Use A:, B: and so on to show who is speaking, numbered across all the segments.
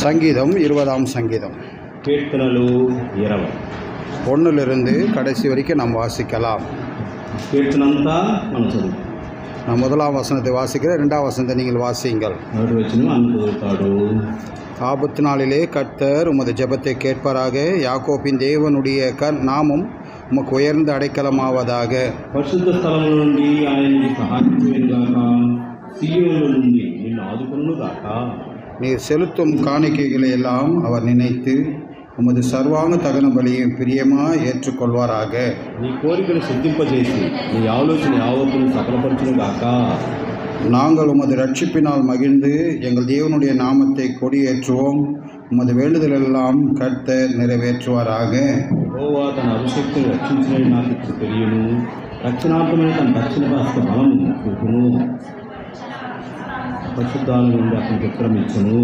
A: சங்கீதம் 20ஆம் சங்கீதம்
B: கீர்த்தனలు 20
A: ஒன்றிலிருந்து கடைசி வரைக்கும் நாம் வாசிக்கலாம்.
B: கீர்த்தనంతా మనం చదువు.
A: நான் முதலாம் வசனத்தை வாசிக்கிறேன், 2ஆம் வசனத்தை நீங்கள் வாசியுங்கள்.
B: మొదటి వచనం అనుకుంటాడు.
A: ஆபத்து நாளிலே கர்த்தர் உமது ஜெபத்தை கேட்பாராக. யாக்கோபின் தேவனுடைய நாமம் உமக்கு உயர்ந்த அடைக்கலமாவதாக.
B: పరిశుద్ధ స్థలము నుండి ఆయనకి సహాయం చేయనుగాక. సీయోను నుండి నిన్ను ఆదుకొనుగాక.
A: நீர் செலுத்தும் காணிக்கைகளை எல்லாம் அவர் நினைத்து உமது சர்வாங்க தகன பலியும் பிரியமாக ஏற்றுக்கொள்வாராக.
B: నీ కోరికను సిద్ధింపజేసి నీ ఆలోచన యావత్తును సఫలపరచునుగాక.
A: நாங்கள் உமது ரட்சிப்பினால் மகிழ்ந்து எங்கள் தேவனுடைய நாமத்தை கொடியேற்றுவோம். உமது வேண்டுதலெல்லாம் கர்த்தர் நிறைவேற்றுவாராக.
B: యెహోవా తన అభిషేక్తుని రక్షించినని నాకు ఇప్పుడు తెలియను. రక్షణార్థమైన తన దక్షిణ హస్త బలము చూపును. పరిశుద్ధాల నుండి అతనికి ఉత్తరమిచ్చును.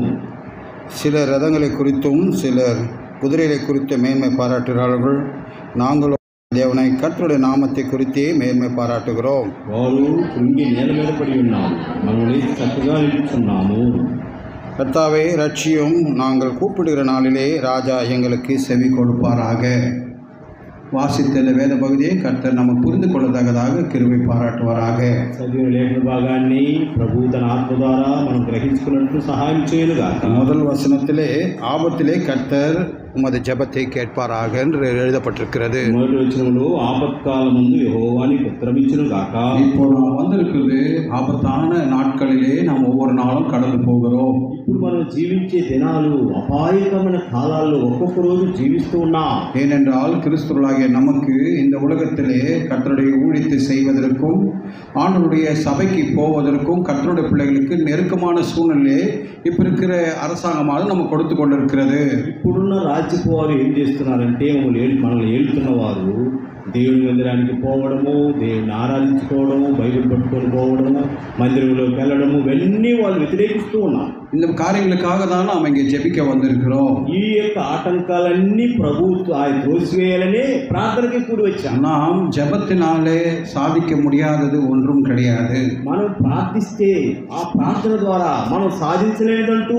A: சிலர் ரதங்களை குறித்தும் சிலர் குதிரைகளை குறித்து மேன்மை பாராட்டுகிறார்கள். நாங்கள் தேவனை கர்த்தருடைய நாமத்தை குறித்தே மேன்மை பாராட்டுகிறோம்.
B: వారు కృంగి నేల మీద పడి ఉన్నారు, మనం లేచి చక్కగా నిలుచున్నాము.
A: கர்த்தாவே ரட்சியும், நாங்கள் கூப்பிடுகிற நாளிலே ராஜா எங்களுக்கு செவி கொடுப்பாராக. வாசித்த இந்த வேத பகுதியை கர்த்தர் நம்ம புரிந்து கொள்ளத்தக்கதாக கிருபை பாராட்டுவாராக.
B: చదివిన లేఖన భాగాన్ని ప్రభు తన ఆత్మ ద్వారా మనం గ్రహించుకున్నట్లు సహాయం చేయనుగాక.
A: முதல் வசனத்திலே ஆபத்திலே கர்த்தர் உமது ஜெபத்தை கேட்பாராக என்று எழுதப்பட்டிருக்கிறது.
B: మొదటి వచనంలో ఆపత్కాలమందు యెహోవా నీకు ఉత్తరమిచ్చునుగాక.
A: இப்போ நாம் வந்திருக்கிறது ஆபத்தான நாட்களிலே நாம் ஒவ்வொரு நாளும் கடந்து போகிறோம்.
B: ఇప్పుడు మనం జీవించే దినాలు అపాయకమైన కాలాల్లో ఒక్కొక్క రోజు జీవిస్తూ ఉన్నాం.
A: ஏனென்றால் கிறிஸ்துவர்களாகிய நமக்கு இந்த உலகத்திலே கர்த்தருடைய ஊழியத்தை செய்வதற்கும் ஆண்டவருடைய சபைக்கு போவதற்கும் கர்த்தருடைய பிள்ளைகளுக்கு நெருக்கமான சூழ்நிலை இப்போ இருக்கிற அரசாங்கமாக நம்ம கொடுத்து கொண்டிருக்கிறது.
B: ఇప్పుడున్న రాజ్యపు వారు ఏం చేస్తున్నారంటే మనల్ని ఏలుతున్న వారు దేవుని మందిరానికి పోవడము, దేవుని ఆరాధించుకోవడము, బైబిల్ పట్టుకొని పోవడము, మందిరంలోకి వెళ్ళడము, ఇవన్నీ వాళ్ళు వ్యతిరేకిస్తూ ఉన్నారు.
A: இந்த காரியங்களுக்காக தான் நாம் இங்கே ஜெபிக்க வந்திருக்கிறோம்.
B: ఈ యొక్క ఆటంకాలన్నీ ప్రభుత్వం ఆయన త్రోసివేయాలనే ప్రార్థనకి కూడి వచ్చాం.
A: நாம் ஜெபத்தினாலே சாதிக்க முடியாதது ஒன்றும் கிடையாது.
B: మనం ప్రార్థిస్తే ఆ ప్రార్థన ద్వారా మనం సాధించలేదంటూ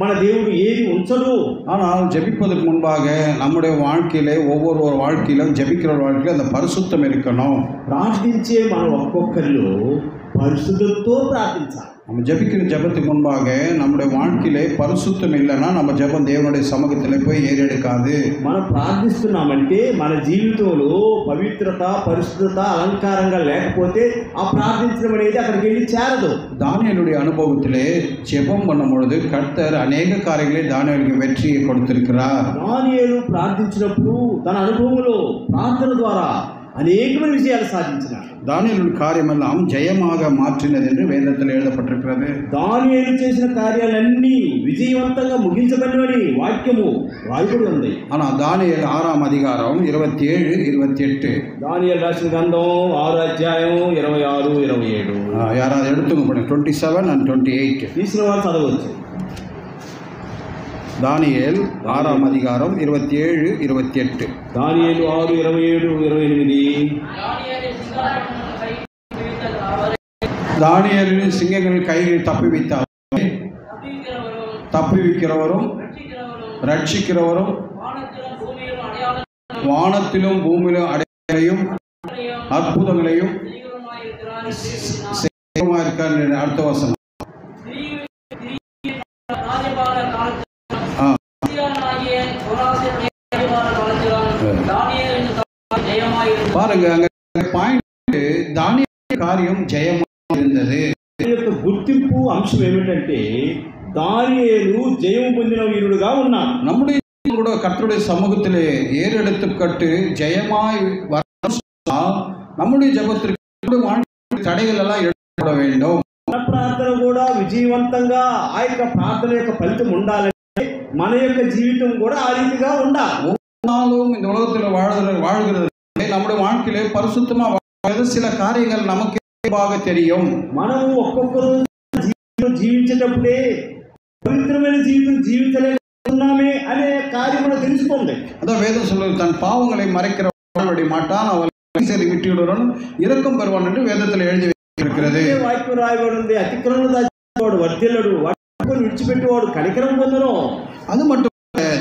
B: మన దేవుడు ఏది ఉంచడు.
A: ஆனால் ஜெபிப்பதற்கு முன்பாக நம்முடைய வாழ்க்கையிலே ஒவ்வொரு வாழ்க்கையிலும் ஜெபிக்கிற வாழ்க்கையில் அந்த பரிசுத்தம் இருக்கணும்.
B: ప్రార్థించే మనం ఒక్కొక్కరిలో పరిశుద్ధతో ప్రార్థించాలి.
A: நம்ம ஜெபிக்கிற ஜெபத்துக்கு முன்பாக நம்முடைய வாழ்க்கையிலே பரிசுத்தம் இல்லைன்னா நம்ம ஜெபம் தேவனுடைய சமூகத்தில் போய் ஏறெடுக்காது.
B: మనం ప్రార్థిస్తున్నామంటే మన జీవితంలో పవిత్రత, పరిశుద్ధత, అలంకారంగా లేకపోతే ఆ ప్రార్థించడం అనేది అక్కడికి వెళ్ళి చేరదు.
A: தானியேலுடைய அனுபவத்திலே ஜெபம் பண்ணும் பொழுது கர்த்தர் அநேக காரியங்களை தானியேலுக்கு வெற்றியை கொடுத்திருக்கிறார்.
B: దానియేలు ప్రార్థించినప్పుడు తన అనుభవంలో ప్రార్థన ద్వారా అనేకమైన విజయాలు సాధించినాడు.
A: தானியேலுடைய காரியமெல்லாம் ஜெயமாக மாற்றினது என்று வேதத்தில் எழுதப்பட்டிருக்கிறது.
B: దానియేలు చేసిన కార్యాలన్నీ విజయవంతంగా ముగించబడినవని వాక్యము రాయబడి ఉంది.
A: ஆனால் தானியேல் 6ஆம் அதிகாரம் 27, 28
B: దానియేలు రాసిన గ్రంథం 6వ అధ్యాయం 26, 27
A: யாராவது எடுத்துங்க போடுங்க. 27 and 28
B: తీసిన వారు చదవచ్చు.
A: தானியேல் 6ஆம் அதிகாரம் 27, 28
B: దానియేలు 6, 27, 28
A: தானியேலின் சிங்கங்களின் கைகளில் தப்புவிக்கிறவரும் ரட்சிக்கிறவரும் வானத்திலும் பூமியிலும் அடையாளங்களையும் அற்புதங்களையும் இருக்கார். அடுத்த வசனம் பாருங்க, அங்க பாயிண்ட் தானியேல் காரியம் ஜெயமாக இருந்தது.
B: గుర్తింపు అంశం ఏమిటంటే దానియేలు జయం పొందిన వీరుడుగా ఉన్నాడు.
A: நம்முடைய கூட கர்த்தருடைய சமூகத்திலே ஏறெடுத்துக்கட்டு ஜெயமாய் நம்முடைய ஜெபத்திற்கு தடைகள் எல்லாம் எடுக்கப்பட வேண்டும்.
B: మన ప్రార్థన కూడా విజయవంతంగా ఆ యొక్క ప్రార్థన యొక్క ఫలితం ఉండాలంటే మన యొక్క జీవితం కూడా ఆ రీతిగా ఉండాలి.
A: ஒவ்வொரு இந்த உலகத்தில் வாழ்கிறது நம்முடைய வாழ்க்கையிலே பரிசுத்தமா சில காரியங்கள் நமக்கு தெரியும்.
B: మనము ఒక్కొక్కరు జీవించేటప్పుడే పవిత్రమైన జీవితం జీవించలేకున్నామే అనే కార్యం మనకు తెలుస్తుంది.
A: அதான் வேதம் சொல்லுது, தன் பாவங்களை மறைக்கிறவன் மாட்டான், அவன் விட்டு விடுவான், இரக்கம் பெறுவான் என்று வேதத்தில் எழுதி வைத்திருக்கிறது.
B: వాక్యం రాయబడి ఉంది, అతిక్రమణ వర్ధిల్లడు, విడిచిపెట్టేవాడు కనికరం పొందను.
A: அது மட்டும்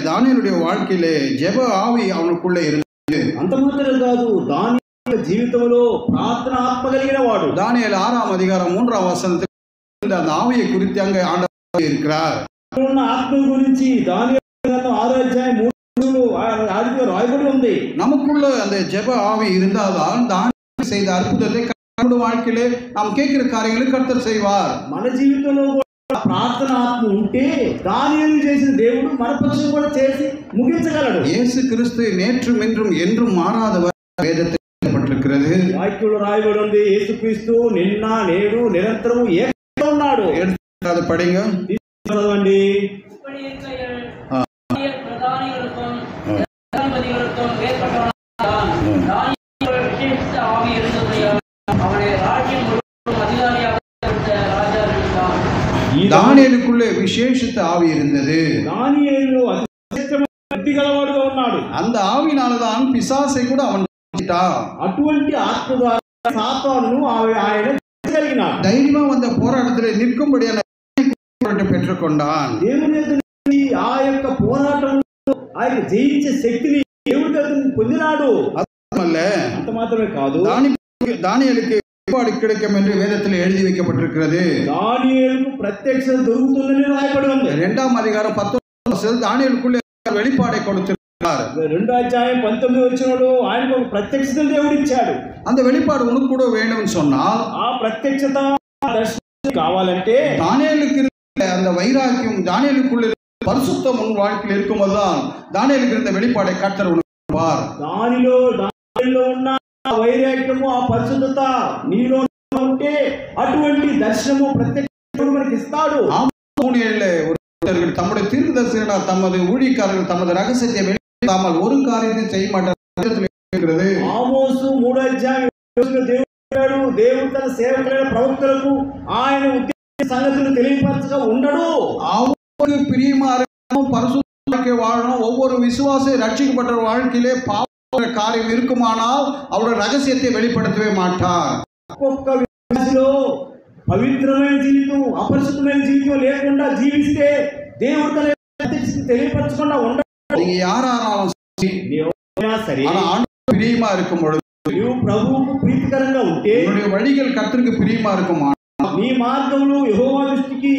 A: தானியேலுடைய வாழ்க்கையிலே ஜெப ஆவி அவனுக்குள்ளே இருந்தது.
B: అంత మాత్రం కాదు, దానియేలు జీవితంలో ప్రార్థన ఆత్మ కలిగిన వాడు.
A: தானியேல் 6ஆம் அதிகாரம் 3ஆம் வசனத்தில் அந்த ஆவியை குறித்து அங்கே ஆண்டவர் இருக்கிறார்.
B: ఉన్న ఆత్మ గురించి దానియేలు గ్రంథం 6వ అధ్యాయం 3 రాయబడి ఉంది.
A: நமக்குள்ள அந்த ஜெப ஆவி இருந்தால்தான் தானியேல் செய்த அற்புதத்தை நம்முடைய வாழ்க்கையிலே நாம் கேட்கிற காரியங்களை கர்த்தர் செய்வார்.
B: మన జీవితంలో ప్రార్థన ఆత్మ ఉంటే దానియేలు చేసిన దేవుడు మన పక్షం కూడా చేసి ముగించగలడు.
A: இயேசு கிறிஸ்து நேற்றும் இன்றும் என்றும் மாறாதவர் வேதத்தில் எழுதப்பட்டிருக்கிறது.
B: వాక్యంలో రాయబడి ఉంది, యేసుక్రీస్తు నిన్న నేడు నిరంతరము ఏకగా ఉన్నాడు.
A: அது படிங்க.
B: చదవండి.
A: தானியேலுக்குள்ளே விசேஷித்த ஆவி இருந்தது.
B: தானியேலு அதி గలవాడుగా ఉన్నాడు.
A: அந்த ஆவினால்தான் பிசாசை கூட அவன்
B: అటువంటి ఆత్మ ద్వారా సాతానును ఆయన కలిగినాడు.
A: தைரியமா வந்த போராட்டத்தில் நிற்கும்படியான பெற்றுக்கொண்டான்.
B: దేవుని ఎదుటి ఆ యొక్క పోరాటంలో ఆయన జయించే శక్తిని దేవుడి ఎదుట పొందినాడు. అంత మాత్రమే కాదు,
A: தானியேலுக்கு வெளிப்பாடு கிடைக்கும் என்று வேதத்தில் எழுதி வைக்கப்பட்டிருக்கிறது.
B: దానియేలుకు ప్రత్యక్షత దొరుకుతుందని రాయబడి ఉంది.
A: 2ஆம் அதிகாரம் 19 தானியேலுக்குள்ளே வெளிப்பாடை கொடுத்திருக்கிறார்.
B: 2వ అధ్యాయం 19 వచనంలో ఆయనకు ఒక ప్రత్యక్షతను దేవుడు ఇచ్చాడు.
A: அந்த வெளிப்பாடு உனக்கு கூட வேணும்னு சொன்னால்,
B: ఆ ప్రత్యక్షత దర్శనం కావాలంటే
A: தானியேலுக்கு இருந்த அந்த வைராக்கியம், தானியேலுக்குள்ள பரிசுத்தம் உன் வாழ்க்கையில் இருக்கும்போதுதான் தானியேலுக்கு இருந்த வெளிப்பாடை கர்த்தர் உனக்கு கொடுப்பார்.
B: దానిలో ఉన్న వైరాగ్యము, ఆ పరిశుద్ధత నీలో ఉంటే అటువంటి దర్శనము ప్రత్యక్షత మనకి ఇస్తాడు.
A: தம்முடைய தீர்க்கதரிசிகளால் தமது ஊழியக்காரர்கள் தமது ரகசியத்தை வெளியிடாமல் ஒரு காரியத்தை செய்ய மாட்டார்.
B: ఆమోసు 3వ అధ్యాయం దేవుడు తన సేవకులైన ప్రవక్తలకు ఆయన ఉద్దేశ సంగతులు తెలియపరచగా ఉండడు.
A: அவருக்கு பிரியமா இருக்கணும், பரிசுத்த வாழணும். ஒவ்வொரு விசுவாசி ரட்சிக்கப்பட்ட வாழ்க்கையிலே பாவ காரியம் இருக்குமானால் அவருடைய ரகசியத்தை வெளிப்படுத்தவே மாட்டார்.
B: ఒక్కొక్క విశ్వాసిలో పవిత్రమైన జీవితం, అపరిశుద్ధమైన జీవితం లేకుండా జీవిస్తే దేవుడు తన తెలియపరచకుండా ఉండడు.
A: நீங்க யாரானாலும்
B: సరే,
A: பிரியமா இருக்கும் பொழுது,
B: నువ్వు ప్రభువుకు ప్రీతికరంగా ఉంటే,
A: உன்னுடைய வழிகள் கர்த்தருக்கு பிரியமா இருக்குமா,
B: నీ మార్గములు యెహోవా దృష్టికి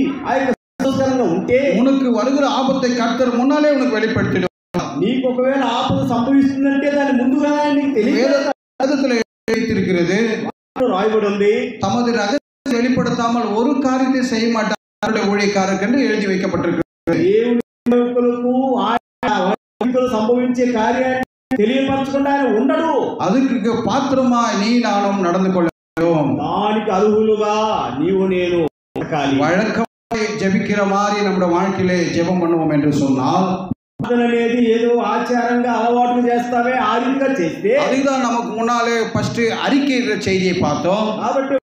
B: సంతోషకరంగా ఉంటే,
A: உனக்கு வருகிற ஆபத்தை கர்த்தர் முன்னாலே உனக்கு வெளிப்படுத்திடுவார்.
B: నీకు ఒకవేళ ఆపద సంభవిస్తుందంటే దాని ముందుగా నీకు తెలియదు.
A: இருக்கிறது
B: రాయబడి ఉంది,
A: தமது ரகசியத்தை வெளிப்படுத்தாமல் ஒரு காரியத்தை செய்ய மாட்டார் ஊழியக்காரருக்கு என்று எழுதி வைக்கப்பட்டிருக்கிறது.
B: సంభవించే కార్యాన్ని తెలియపరచకుండా ఆయన ఉండడు.
A: அதுக்கு பாத்திரமா நீ நானும் நடந்து கொள்ள வேண்டும்.
B: దానికి అర్హులుగా నీవు నేను
A: வழக்கமாக ஜெபிக்கிற மாதிரி நம்முடைய வாழ்க்கையிலே ஜெபம் பண்ணுவோம் என்று சொன்னால்,
B: అనేది ఏదో ఆచారంగా అలవాటు చేస్తావే, ఆ రీతిగా చేస్తే
A: அதுதான் நமக்கு முன்னாலே ஃபர்ஸ்ட் அறிக்கையிற செய்தியை பார்த்தோம்.
B: కాబట్టి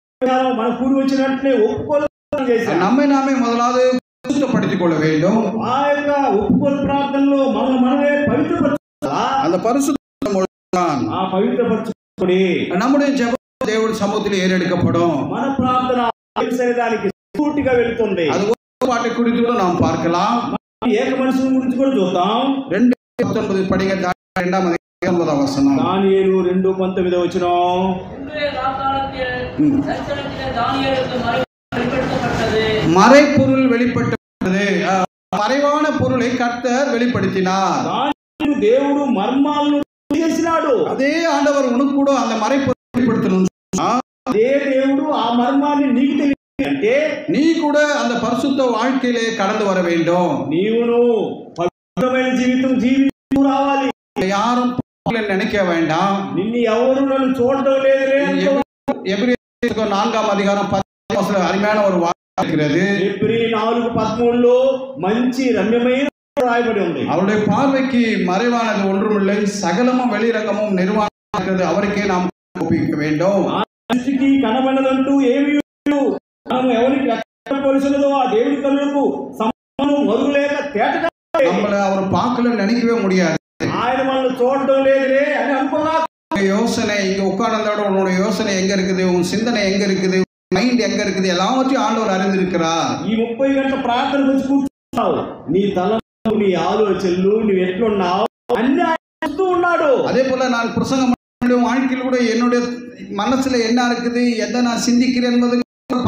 B: మన కూడి వచ్చినట్లే ఒప్పుకోలు చేశాం.
A: நம்மை நாமே முதலாவது பரிசுத்தப்படுத்திக் கொள்ள வேண்டும்.
B: ఆ యొక్క ఒప్పుకోలు ప్రార్థనలో మనమే పవిత్రపరచాలా.
A: அந்த பரிசுத்தம் மூலம்தான்
B: ఆ పవిత్రపరచుకొని
A: நம்முடைய ஜெபம் దేవుడి సముఖத்தில் ఏరెడుக்கப்படும்.
B: మన ప్రార్థన శరీరానికి పూర్తిగా వెళ్తుంది.
A: அது ஒரு பாட்டை குறித்து கூட நாம் பார்க்கலாம்.
B: ఏక మనుషుల గురించి కూడా చూద్దాం.
A: 2:19 படிங்க. 2ஆம் அதிகாரம் 19ஆம் வசனம்.
B: దానియేలు 2:19 వచనం.
A: மறைபொருள் வெளிப்பட்டது. மறைவான பொருளை கர்த்தர் வெளிப்படுத்தினார்.
B: దేవుడు మర్మాలను చేసినాడు.
A: அதே ஆண்டவர் உனக்கு கூட அந்த மறைபொருள் வெளிப்படுத்தணும்.
B: அதே దేవుడు ఆ మర్మాన్ని నీకు తెలియాలంటే
A: நீ கூட அந்த பரிசுத்த வாழ்க்கையிலே கடந்து வர வேண்டும்.
B: నీవును పవిత్రమైన జీవితం జీవిస్తూ రావాలి.
A: யாரும் நினைக்க வேண்டாம்.
B: నిన్ను ఎవరు నన్ను చూడడం లేదులే.
A: எபிரேயர் 4ஆம் அதிகாரம் 10 வசனம் அருமையான ஒரு வார்த்தை இருக்கிறது.
B: எபிரேயர் 4:13 మంచి రమ్యమైన రాయబడి ఉంది.
A: அவருடைய பார்வைக்கு மறைவானது ஒன்றுமில்லை, சகலமும் வெளிரங்கமும் நிர்வாணம் இருக்கிறது, அவருக்கே நாம் ஒப்புவிக்க வேண்டும்.
B: దృష్టికి కనబడదంటూ ఏమీ లేదు. మనం ఎవరికి రక్షించబడుచున్నదో ఆ దేవుని కన్నులకు సంబంధం మరుగులేక తేటగా
A: நம்மள அவர் பார்க்கல நினைக்கவே முடியாது.
B: ఆయన మనల్ని చూడడం లేదులే అని అనుకున్నా.
A: யோசனை இங்க உட்கார்ந்தோட உன்னோட யோசனை எங்க இருக்குது, உன் சிந்தனை எங்க இருக்குது, மைண்ட் எங்க இருக்குது, எல்லாவற்றையும் ஆண்டவர் அறிந்திருக்கிறார்.
B: ఈ 30 గంటల ప్రార్థన గురించి కూర్చున్నావు, నీ తల నీ ఆలోచనలు నువ్వు ఎట్లున్నావు అన్ని ఆయన చూస్తూ ఉన్నాడు.
A: அதே போல நான் பிரசங்கம் வாழ்க்கையில் கூட என்னுடைய மனசுல என்ன இருக்குது எதை நான் சிந்திக்கிறேன் என்பதை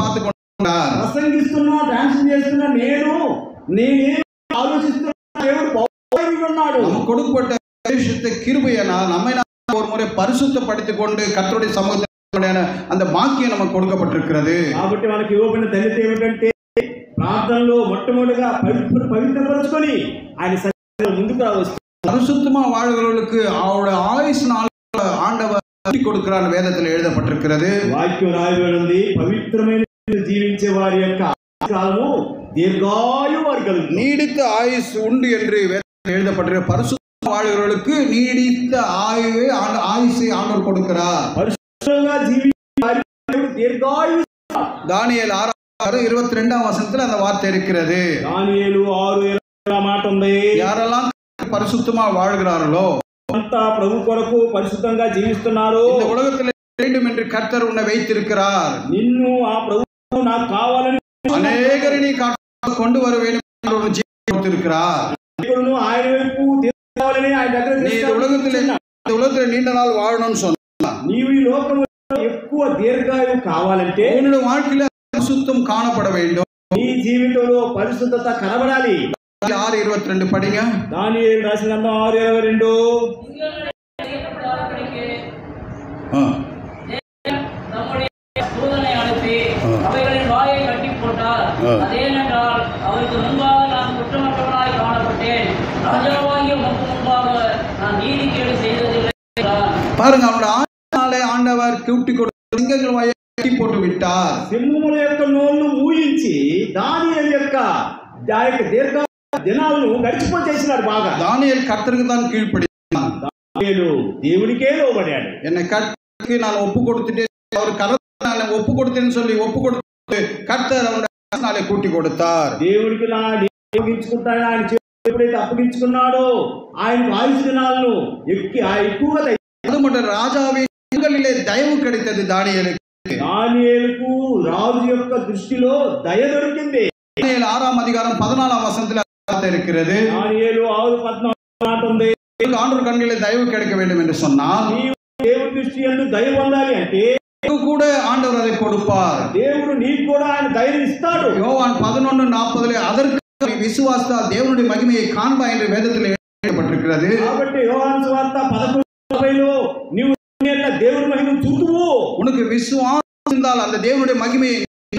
A: பார்த்து கொண்டார்.
B: ప్రసంగిస్తున్నా డాన్స్ చేస్తున్నా నేనే ఆలోచిస్తున్నా దేవుడు బాగున్నాడు.
A: நமக்கு கொடுக்கப்பட்ட விசேஷத்தை கிருபையினால் நம்மை ஒரு முறை பரிசுத்தப்படுத்திக் கொண்டு கர்த்தருடைய சமூகத்தில் அந்த பாக்கியம் நமக்கு கொடுக்கப்பட்டிருக்கிறது.
B: కాబట్టి మనకి ఇవ్వబడిన ధన్యత ఏమిటంటే ప్రార్థనలో మొట్టమొదటిగా పవిత్రపరచుకొని ఆయన సన్నిధిలో ముందుకు రావచ్చు.
A: பரிசுத்தமா வாழ்கிறவர்களுக்கு அவருடைய ஆயுசு நாள் ஆண்டவர் கொடுக்கிறார் வேதத்தில் எழுதப்பட்டிருக்கிறது.
B: వాక్యం రాయబడి ఉంది, పవిత్రమైన జీవించే వారి యొక్క కాలము దీర్ఘాయు వారికి కలుగుతుంది.
A: நீடித்த ஆயுசு உண்டு என்று வேதத்தில் எழுதப்பட்டிருக்கிறது. பரிசுத்த வாழ்கிறவர்களுக்கு நீடித்த ஆயுசை ஆண்டவர் கொடுக்கிறார்.
B: பரிசுத்தமா జీవించే వారికి దీర్ఘాయు.
A: தானியேல் 6:22 அந்த வார்த்தை இருக்கிறது.
B: దానియేలు 6:22 మాట ఉంది.
A: யாரெல்லாம் பரிசுத்தமா வாழ்கிறார்களோ
B: అంతా ప్రభు కొరకు పరిశుద్ధంగా జీవిస్తున్నారు.
A: இந்த உலகத்தில் வேண்டும் என்று கர்த்தர் உன்னை வைத்திருக்கிறார்.
B: నిన్ను ఆ ప్రభు నాకు కావాలని
A: அநேகரை நீ கொண்டு வர வேண்டும் என்று ஒரு ஜீவனை கொடுத்திருக்கிறார்.
B: ఆయన వైపు తీసుకోవాలని ఆయన దగ్గర
A: நீ இந்த உலகத்தில் நீண்ட நாள் வாழணும்னு சொன்னா
B: నీవు ఈ లోకంలో ఎక్కువ దీర్ఘాయువు కావాలంటే
A: உன்னுடைய வாழ்க்கையில பரிசுத்தம் காணப்பட வேண்டும்.
B: నీ జీవితంలో పరిశుద్ధత కనబడాలి.
A: 6:22 படிங்க.
B: దానియేలు రాసిన గ్రంథం 6:22.
C: அவைகளின் வாயை கட்டி போட்டார். அதேனென்றால் அவருக்கு முன்பாக நான் குற்றமற்றவனாய் காணப்பட்டேன். ராஜாவாகிய உமக்கு முன்பாக நான் நீதிகேடு செய்ததில்லை.
A: பாருங்க, அவனுடைய ஆண்டவரை ஆண்டவர் கூட்டி கொடுத்து சிங்கங்கள் வாயை கட்டி போட்டு விட்டார்.
B: సింహముల యొక్క నోళ్ళు మూయించి దానియేలు యొక్క దీర్ఘ దినాలను గడిచిపో చేసినాడు. బాగా
A: தானியேல் கர்த்தருக்கு தான் கீழ்ப்படிந்தான்.
B: దానియేలు దేవునికే లోబడాడు.
A: என்னை கர்த்தருக்கு நான் ஒப்பு கொடுத்துட்டேன், அவர் கரத்தை நான் ஒப்பு கொடுத்தேன்னு சொல்லி ஒப்பு கொடுத்து கர்த்தர் அவனுடைய நாளை கூட்டி கொடுத்தார்.
B: దేవుడికి నా అప్పగించుకుంటాను. ఆయన ఎప్పుడైతే అప్పగించుకున్నాడో ఆయన ఆయుష్ దినాలను ఎక్కువగా
A: அது மட்டும் ராஜாவின் கண்களிலே தயவு கிடைத்தது தானியேலுக்கு.
B: దానియేలుకు రాజు యొక్క దృష్టిలో దయ దొరికింది.
A: தானியேல் 6:14 இருக்கிறது.
B: దానియేలు 6:14 ఉంది.
A: ஆண்டவர் கண்களிலே தயவு கிடைக்க வேண்டும் என்று சொன்னால்
B: దేవుడి దృష్టి యందు దయ పొందాలి అంటే
A: கூட ஆண்டவர் அதை கொடுப்பார்.
B: దేవుడు నీకు కూడా ఆయన దయను ఇస్తాడు.
A: யோவான் 11:40 அதற்கு விசுவாசத்தால் தேவனுடைய மகிமையை காண்பாய் என்று வேதத்தில் எழுதப்பட்டிருக்கிறது.
B: కాబట్టి యోహాను సువార్త 11:40లో నీవు దేవుని మహిమను చూతువు.
A: உனக்கு விசுவாசம் இருந்தால் அந்த தேவனுடைய மகிமையை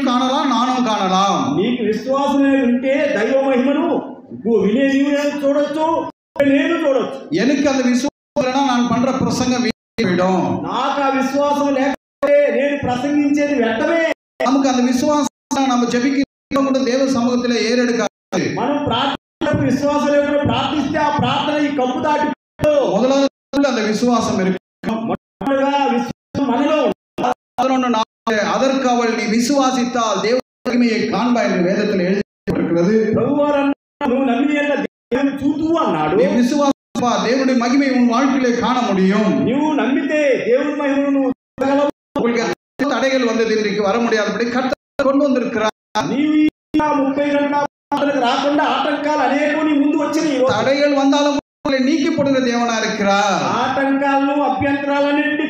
A: காணலாம், நானும் காணலாம்.
B: నీకు విశ్వాసం ఉంటే దైవ మహిమను నీవు చూడొచ్చు, నేను చూడొచ్చు.
A: எனக்கு அந்த விசுவாசம் நான் பண்ற பிரசங்கம் வீடும்.
B: నాకు ఆ విశ్వాసం లేకపోతే నేను ప్రసంగించేది వ్యర్థమే.
A: நமக்கு அந்த விசுவாசம் நம்ம ஜெபிக்க தேவ சமூகத்தில் ஏறெடுக்காது.
B: మనం ప్రార్థన విశ్వాసం లేకుండా ప్రార్థిస్తే ఆ ప్రార్థన ఈ కప్పు దాటి
A: முதலாவது அந்த விசுவாசம் இருக்கு.
B: మనలో
A: 11:4 அதற்கு அவள் நீ விசுவாசித்தால் தேவ மகிமையை காண்பாய் என்று வேதத்தில் எழுதப்பட்டிருக்கிறது.
B: ప్రభువారు నువ్వు నమ్మిన దేవుని చూతువు అన్నాడు.
A: நீ விசுவாசிப்பா, தேவனுடைய மகிமை உன் வாழ்க்கையிலே காண முடியும்.
B: నువ్వు నమ్మితే దేవుని మహిమను నువ్వు చూడగలవు.
A: உங்களுக்கு தடைகள் வந்தது, இன்றைக்கு வர முடியாதபடி கர்த்தர் கொண்டு வந்திருக்கிறார்.
B: నీవు 30 గంటలకు రాకుండా ఆటంకాలు అనేకం నీ ముందు వచ్చినాయి.
A: தடைகள் வந்தாலும் நீக்கப்படுகிற தேவனா இருக்கிறார்.
B: ఆటంకాలను అభ్యంతరాలన్నింటి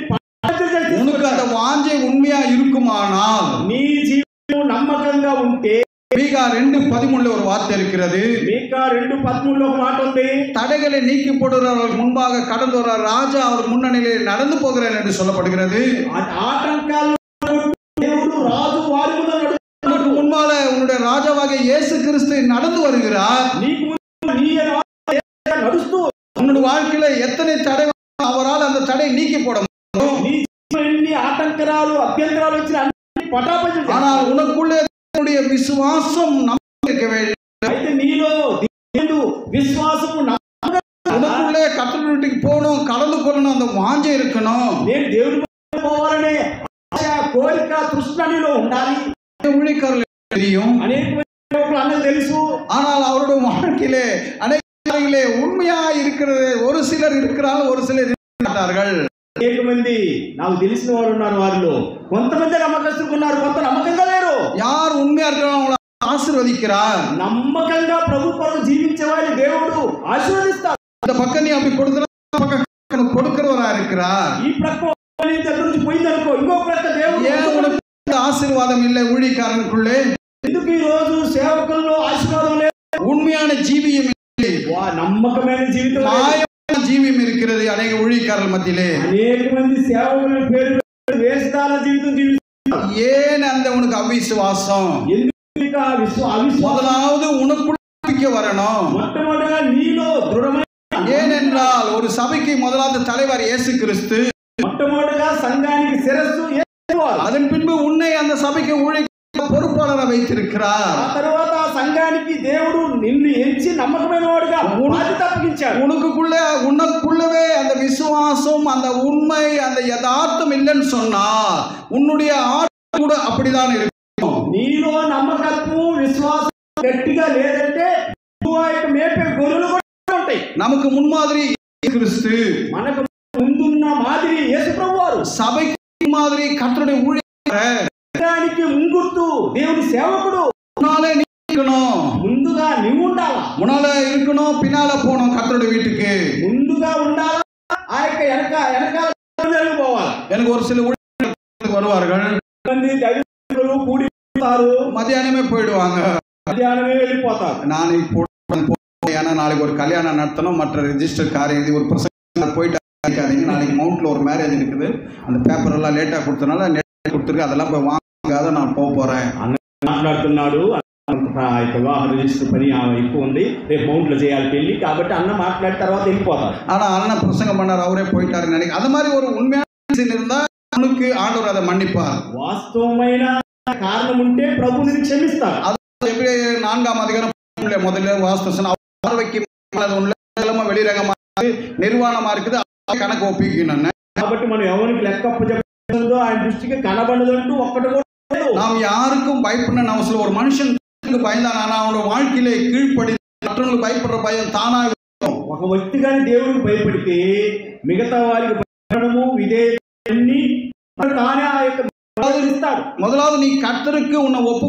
A: உனக்கு அந்த வாஞ்சை உண்மையா இருக்குமானால்,
B: నీ జీవితం నమ్మకంగా ఉంటే
A: மீகா 2:13 ஒரு வார்த்தை இருக்கிறது.
B: మీకా 2:13 ఒక మాట ఉంది.
A: தடைகளை நீக்கி போடுகிறவர்கள் முன்பாக கடந்து வர ராஜா அவர் முன்னணியிலே நடந்து போகிறார் என்று சொல்லப்படுகிறது.
B: ఆటంకాలు దేవుడు రాజు వారి ముందు నడుస్తున్నాడు.
A: முன்பாக உன்னுடைய ராஜாவாகிய இயேசு கிறிஸ்து நடந்து வருகிறார்.
B: నీకు ముందు నీ నడుస్తూ
A: உன்னுடைய வாழ்க்கையில எத்தனை தடை அவரால் அந்த தடை நீக்கி போட முடியும்.
B: నీ ఎన్ని ఆటంకాలు అభ్యంతరాలు వచ్చిన పటాపంచం.
A: ஆனால் உனக்குள்ளே உன்னுடைய விசுவாசம் நம்பிக்கை இருக்க வேண்டும்.
B: అయితే నీలో దేవుడు విశ్వాసము
A: உனக்குள்ளே கர்த்தருடைய வீட்டுக்கு போகணும், கலந்து கொள்ளணும், அந்த வாஞ்சை இருக்கணும்.
B: నేను దేవుడి దగ్గరికి పోవాలనే ఆశ, కోరిక, తృష్ణ నీలో ఉండాలి.
A: ஊழியக்காரர்களுக்கு தெரியும்,
B: అనేక అన్నకు తెలుసు.
A: ஆனால் அவருடைய வாழ்க்கையிலே அநேக உண்மையா இருக்கிறது. ஒரு சிலர் இருக்கிறார்கள், ஒரு சிலர் இருக்க மாட்டார்கள்.
B: అనేక మంది నాకు తెలిసిన వారు ఉన్నారు. వారిలో కొంతమంది నమ్మకస్తులు ఉన్నారు, కొంత నమ్మకంగా లేరు.
A: யார் உண்மையா இருக்கிறாங்க அவங்களை ஆசீர்வதிக்கிறார்.
B: నమ్మకంగా ప్రభు కొరకు జీవించే వారిని దేవుడు ఆశీర్వదిస్తారు.
A: இந்த பக்கம் நீ அப்படி கொடுக்கிற கொடுக்கிறவரா இருக்கிறார்.
B: ఈ ప్రక్క నీ దగ్గర నుంచి పోయిందనుకో, ఇంకో ప్రక్క దేవుడు
A: ஏன் உனக்கு ஆசீர்வாதம் இல்லை ஊழியக்காரனுக்குள்ளே?
B: ఎందుకు ఈ రోజు సేవకుల్లో ఆశీర్వాదం లేదు?
A: உண்மையான ஜீவியம் இல்லை,
B: నమ్మకమైన జీవితం,
A: மாயமான ஜீவியம் இருக்கிறது அநேக ஊழியக்காரர்கள் மத்தியிலே.
B: అనేక మంది సేవకుల పేరు వేషధార జీవితం జీవిస్తారు.
A: ஏன் அந்த உனக்கு அவிசுவாசம்? முதலாவது உனக்குள்ள வரணும்.
B: మొట్టమొదటిగా నీలో దృఢమైన,
A: ஏனென்றால் ஒரு சபைக்கு முதலாவது தலைவர் இயேசு கிறிஸ்து,
B: మొట్టమొదటిగా సంఘానికి శిరస్సు యేసువారు.
A: அதன் பின்பு உன்னை அந்த சபைக்கு ஊழிய பொறுப்பாளரை வைத்திருக்கிறார்.
B: ఆ తర్వాత ఆ సంఘానికి దేవుడు నిన్ను ఎంచి నమ్మకమైన వాడుగా బాధ్యత అప్పగించాడు.
A: உனக்குள்ளவே அந்த விசுவாசம், அந்த உண்மை, அந்த யதார்த்தம் இல்லைன்னு சொன்னா உன்னுடைய ஆட்சி கூட அப்படிதான் இருக்கும்.
B: నీలో నమ్మకత్వం విశ్వాసం గట్టిగా లేదంటే నువ్వు ఆ యొక్క మేపే గొర్రెలు కూడా ఉంటాయి.
A: நமக்கு முன்மாதிரி கிறிஸ்து,
B: మనకు ముందున్న మాదిరి యేసు ప్రభువారు,
A: சபைக்கு மாதிரி கர்த்தருடைய ஊழியர்,
B: సంఘానికి ముంగుర్తు దేవుని సేవకుడు.
A: முன்னாலே நிக்கணும்,
B: ముందుగా నువ్వు ఉండాలా,
A: முன்னால இருக்கணும், பின்னால போகணும் கர்த்தருடைய வீட்டுக்கு.
B: ముందుగా ఉండాలా, ఆ యొక్క వెనకాల పోవాలి.
A: எனக்கு ஒரு சில ஊழியர்கள் வருவார்கள்,
B: దైవజనులు కూడిస్తారు,
A: மத்தியானமே போயிடுவாங்க,
B: మధ్యాహ్నమే వెళ్ళిపోతారు.
A: நான் இப்போ ஏன்னா நாளைக்கு ஒரு கல்யாணம் நடத்தணும், மற்ற ரெஜிஸ்டர் காரியம் இது ஒரு பிரசங்க போயிட்டு நாளைக்கு மவுண்ட்ல ஒரு மேரேஜ் இருக்குது, அந்த பேப்பர் எல்லாம் லேட்டா கொடுத்தனால கொடுத்துருக்கு, அதெல்லாம் போய் வாங்காத நான் போக போறேன்
B: మాట్లాడుతున్నాడు. వివాహ రిజిస్టర్ పని ఎక్కువ ఉంది, రేపు మౌంట్ లో చేయాలి పెళ్లి, కాబట్టి అన్న మాట్లాడిన తర్వాత వెళ్ళిపోతారు.
A: ஆனா அண்ணன் பிரசங்கம் பண்ணார், அவரே போயிட்டாரு நினைக்க. அது மாதிரி ஒரு உண்மையான இருந்தா உனக்கு ஆண்டவர் அதை மன்னிப்பார்.
B: వాస్తవమైన కారణం ఉంటే ప్రభు నిన్ను క్షమిస్తారు.
A: அது எப்படி 4ஆம் அதிகாரம் முதல்ல வாஸ்து பார்வைக்கு வெளிரகமா நிர்வாணமா இருக்குது, கணக்கு ஒப்பிக்கணும்.
B: కాబట్టి మనం ఎవరికి లెక్క చెప్పదో ఆయన దృష్టికి కనబడదంటూ ఒక్కటి కూడా లేదు.
A: நாம் யாருக்கும் பயப்படணும் அவசியம். ஒரு மனுஷனுக்கு பயந்தான், ஆனா அவனோட வாழ்க்கையிலே கீழ்ப்படி மற்றவங்களுக்கு பயப்படுற பயம் தானா.
B: ఒక వ్యక్తి కానీ దేవుడికి భయపడితే మిగతా వారికి భయపడము విధేయన్ని తానే ఆ యొక్క ఇస్తాడు.
A: முதலாவது நீ கர்த்தருக்கு உன்னை ஒப்பு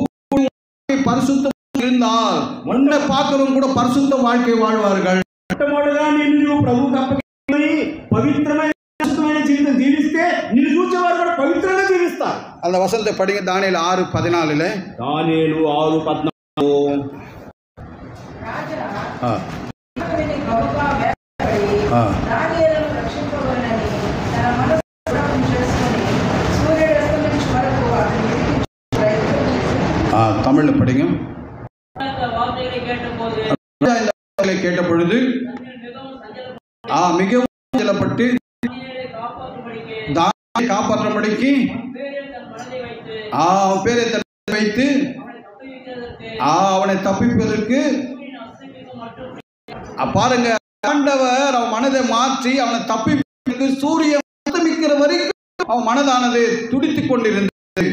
A: பரிசுத்தம் இருந்தால் உன்னை பார்க்கிறவங்க கூட பரிசுத்த வாழ்க்கை வாழ்வார்கள்.
B: మొట్టమొదటిగా నిన్ను ప్రభువుకు అప్పగించి పవిత్రమైన జీవితం జీవిస్తే నిన్ను చూసేవారు కూడా పవిత్రంగా జీవిస్తారు.
A: அந்த வசனத்தை படிங்க, தானியேல் 6:14.
B: దానియేలు 6:14.
A: தமிழ்ல படிங்க. கேட்ட பொழுது மிகவும் சஞ்சலப்பட்டு காப்பாற்றும்படிக்கு அவன் பேரை வைத்து அவனை தப்பிப்பதற்கு பாருங்க, ஆண்டவர் அவன் மனதை மாற்றி அவனை தப்பிப்பதற்கு சூரியன் அஸ்தமிக்கிற வரைக்கும் அவன் மனதானது துடித்துக் கொண்டிருந்தது.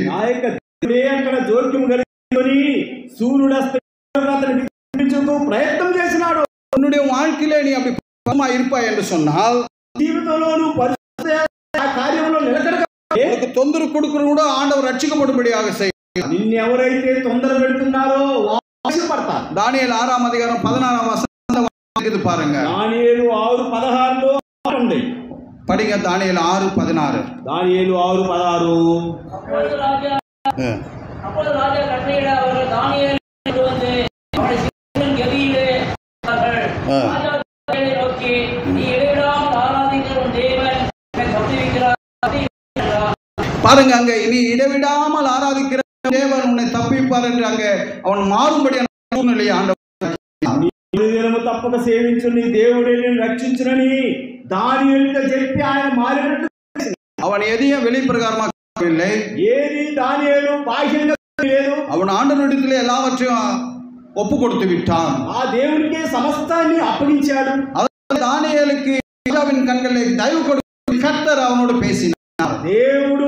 B: అక్కడ జోక్యం కలిగి సూర్యుడు ప్రయత్నం చేసినాడు.
A: உன்னுடைய வாழ்க்கையிலே நீ அப்படி இருப்பாய் என்று சொன்னால்
B: జీవితంలో కార్యంలో నిలకడగా
A: தொந்தரவு கொடுக்கிறது கூட ஆண்டவர் ரட்சிக்கப்படும்படியாக செய்யும்.
B: నిన్ను ఎవరైతే తొందర పెడుతున్నారో ఆశపడతారు.
A: దానియేలు 6ஆம் அதிகாரம் 16ஆம் வசனம் பாருங்க.
B: దానియేలు 6:16లో ఉంది.
A: படிங்க தானியேல் 6:16.
B: దానియేలు 6:16.
C: அப்பொழுது ராஜா கட்டளையிட அவர்கள் தானியேலை கொண்டு வந்து அவனை சிறையின் கெபியிலே ராஜா நோக்கி, நீ இடைவிடாமல் ஆராதிக்கிற உன் தேவன் என்னை தப்புவிக்கிறார் என்றார்.
A: பாருங்க, அங்க நீ இடைவிடாமல் ஆராதிக்கிற தேவன் உன்னை தப்பிப்பார் என்று அங்க அவன் மாறும்படியான சூழ்நிலையை ஆண்டவர்
B: తప్పక సేవించు నీ దేవుడే నిన్ను రక్షించునని దానియేలుతో చెప్పి ఆయన మారినట్టు
A: அவன் எதையும் வெளிப்பிரகாரமாக இல்லை.
B: ఏది దానియేలు బాహ్యంగా లేదు.
A: அவன் ஆண்டவரிடத்திலே எல்லாவற்றையும் ஒப்பு கொடுத்து விட்டான்.
B: ఆ దేవునికి సమస్తాన్ని అప్పగించాడు.
A: தானியேலுக்கு ராஜாவின் கண்களில் தயவு கொடுத்து கர்த்தர் அவனோடு பேசினார்.
B: దేవుడు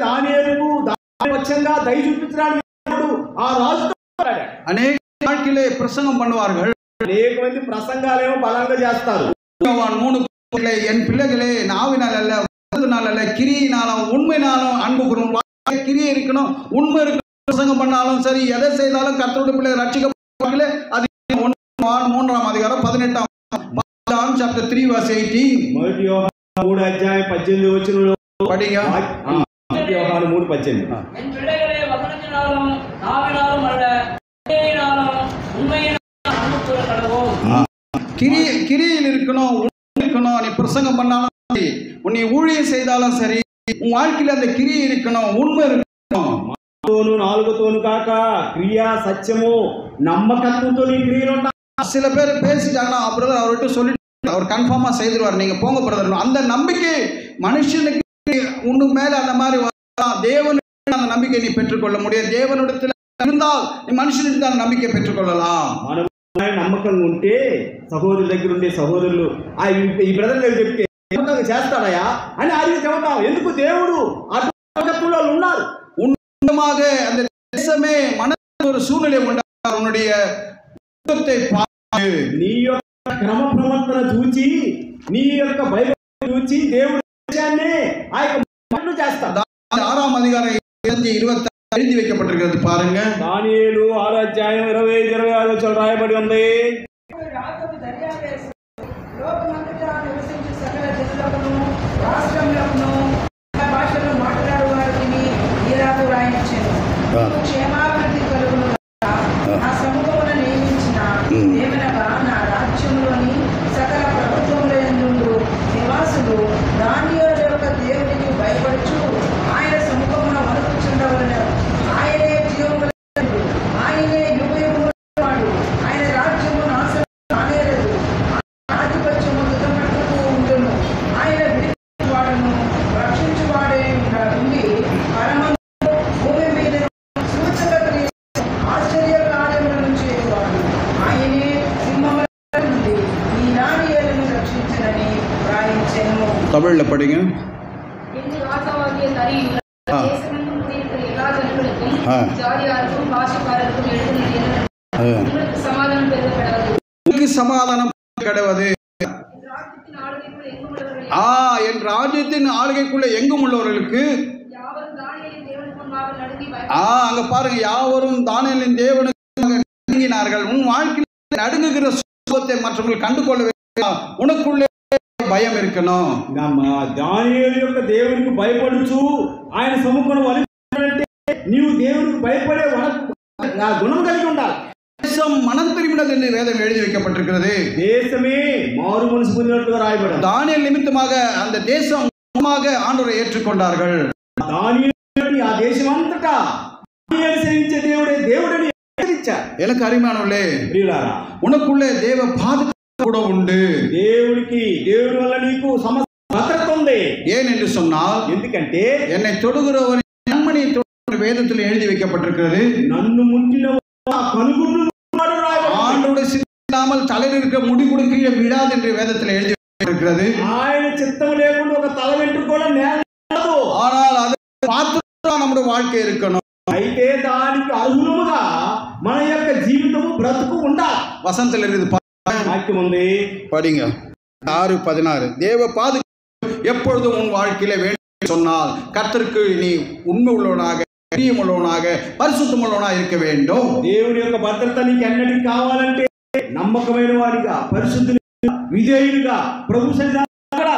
B: దానియేలుకు పక్షంగా దయ చూపించడానికి ఆ రాజుతో మాట్లాడాడు.
A: అనేక வாழ்க்கையிலே பிரசங்கம் பண்ணுவார்கள்.
B: అనేక మంది ప్రసంగాలేమో బలంగా చేస్తారు.
A: 3 என் பிள்ளைகளே நாவினால் அல்ல அல்ல கிரியினாலும் உண்மைனாலும் அன்பு கூறணும். கிரியை இருக்கணும், உண்மை இருக்கணும். பிரசங்கம் பண்ணாலும் சரி, எதை செய்தாலும் கர்த்தருடைய பிள்ளை ரட்சிக்கப்படுவாங்களே. அது 3ஆம் அதிகாரம் 18ஆம் John chapter 3 verse 18.
B: మొదటి యోహాను 3:18
A: படிங்க.
B: మొదటి యోహాను 3:18.
C: என் பிள்ளைகளே, வசனத்தினாலும் நாவினாலும் அல்ல, கிரியையினாலும் உண்மையினாலும் அன்புக்கூற கடவோம்.
A: கிரியில் இருக்கணும், இருக்கணும். நீ பிரசங்கம் பண்ணாலும் சரி, நீ ஊழியம் செய்தாலும் சரி, உன் வாழ்க்கையில அந்த கிரியை இருக்கணும், உண்மை இருக்கணும்.
B: మాటతోను నాలుగుతోను కాక క్రియా సత్యము నమ్మకత్వంతో నీ క్రియలు ఉంటాయి.
A: சில பேர் பேசிட்டாங்கன்னா பிரதர் அவர்கிட்ட சொல்லிட்டு அவர் கன்ஃபார்மா செய்திருவார், நீங்க போங்க பிரதர். அந்த நம்பிக்கை மனுஷனுக்கு உன்னு மேல அந்த மாதிரி தேவனுக்கு அந்த நம்பிக்கை நீ பெற்றுக்கொள்ள முடியாது. தேவனிடத்தில் இருந்தால் நீ மனுஷனுக்கு அந்த நம்பிக்கை பெற்றுக்கொள்ளலாம்.
B: నమ్మకం ఉంటే సహోదరుల దగ్గర ఉండే సహోదరులు ఈ బ్రదర్ దగ్గర చెప్తే చేస్తాడయా అని అడిగి చెబుతాం. ఎందుకు దేవుడు అటులో ఉన్నారు.
A: உண்மையாக அந்த தேசமே மனதில் ஒரு சூழ்நிலை உண்டார். உன்னுடைய
B: నీ యొక్క క్రమ ప్రవర్తన చూచి, నీ యొక్క బైబిల్ చూచి దేవుడు ఆ యొక్క పనులు చేస్తాడు.
A: 6వ அதிகாரம் 26 எழுதி வைக்கப்பட்டிருக்கிறது பாருங்க.
B: దానియేలు 6వ అధ్యాయం 25-26 వచనాలు రాయబడి ఉంది.
D: క్షేమాభివృద్ధి కలుగును ఆ సమూహమును నియమించిన ఏమనగా నా రాజ్యములోని సకల ప్రభుత్వములందు నివాసులు దానియేలు యొక్క దేవునికి భయపడుచు ఆయన సముఖమున వణుకుచుండవలెను. ఆయనే జీవము, ఆయనే యుగయుగముల వాడు. ఆయన రాజ్యము నాశనము కానేరదు. ఆధిపత్యము తుదమట్టుకు ఉండును. ఆయన విడిపించువాడును రక్షించువాడే ఉండి పరమ భూమి మీద సూచక ఆశ్చర్య కార్యములను చేయవాడు. ఆయనే సింహముల నుండి ఈ దానియేలును రక్షించనని వ్రాయించెను.
A: தமிழ்ல படிங்க.
E: என்று ராஜாவாகிய தரியு தேசமெங்கும் குடியிருக்கிற எல்லா ஜனங்களுக்கும் ஜாதியாருக்கும் பாஷைக்காரருக்கும் எழுதினது என்னவென்றால், உங்களுக்கு சமாதானம் பெருக கடவுது.
A: உங்களுக்கு சமாதானம் கிடையாது.
E: ராஜ்யத்தின் ஆளுகைக்குள் எங்கும் உள்ளவர்கள்
A: என் ராஜ்யத்தின் ஆளுகைக்குள்ள எங்கும் உள்ளவர்களுக்கு
E: யாவரும் தானியேலின் தேவனுக்கு முன்பாக நடுங்கி
A: அங்க பாருங்க, யாவரும் தானியேலின் தேவனுக்கு நடுங்கினார்கள். உன் வாழ்க்கையில் நடுங்குகிற சுகத்தை மற்றவர்கள் கண்டுகொள்ள வேண்டும். உனக்குள்ளே భయం இருக்கணும்.
B: దానియేలు యొక్క దేవునికి భయపడుచు ఆయన సముఖమున వణికినట్టే నీవు దేవునికి భయపడే గుణం కలిగి ఉండాలి.
A: தேசம் மனம் திரும்பினது என்று வேதம் எழுதி வைக்கப்பட்டிருக்கிறது.
B: தேசமே மாறு மனசு பொருந்தினట్లుగా రాయబడింది.
A: தானியேல் நிமித்தமாக அந்த தேசம் ஆண்டவரை ஏற்றுக்கொண்டார்கள்.
B: దానియేలు ఆ దేశం అంతటా దానియేలు సేవించే దేవుడని హెచ్చరించారు.
A: எனக்கு அருமையானவர்களே,
B: ప్రియులారా,
A: உனக்குள்ளே தேவ பாதுகாப்பு கூட உண்டு.
B: దేవుడి వల్ల నీకు భద్రత ఉంది.
A: ஏன் என்று சொன்னால்,
B: ఎందుకంటే
A: என்னை தொடுகிறவன் நன்மனை தொடுகிற வேதத்தில் எழுதி வைக்கப்பட்டிருக்கிறது.
B: నన్ను ముట్టిన కనుగుడ్డు
A: ஆண்டோட சித்தமில்லாமல் தலையில் இருக்க முடி கொடுக்க விடாது என்று வேதத்தில் எழுதி வைக்கப்பட்டிருக்கிறது.
B: ఆయన చిత్తం లేకుండా ఒక తల వెంట్రుక కూడా నేలదు.
A: ஆனால் அதை பார்த்து நம்முடைய வாழ்க்கை இருக்கணும்.
B: అయితే దానికి అర్హులుగా మన యొక్క జీవితము బ్రతుకు ఉండాలి.
A: வசனத்தில் இருக்குது
B: వాక్యం ఉంది,
A: படிங்க. 6:16 தேவ பாதுகாப்பு எப்பொழுதும் உன் வாழ்க்கையில வேண்டும் சொன்னால் கர்த்தருக்கு நீ உண்மை உள்ளவனாக, பிரியமுள்ளவனாக, பரிசுத்தமுள்ளவனாக இருக்க வேண்டும்.
B: దేవుడి యొక్క భద్రత నీకు ఎన్నటికి కావాలంటే నమ్మకమైన వాడిగా, పరిశుద్ధునిగా, విధేయునిగా ప్రభు సన్నిధానంలో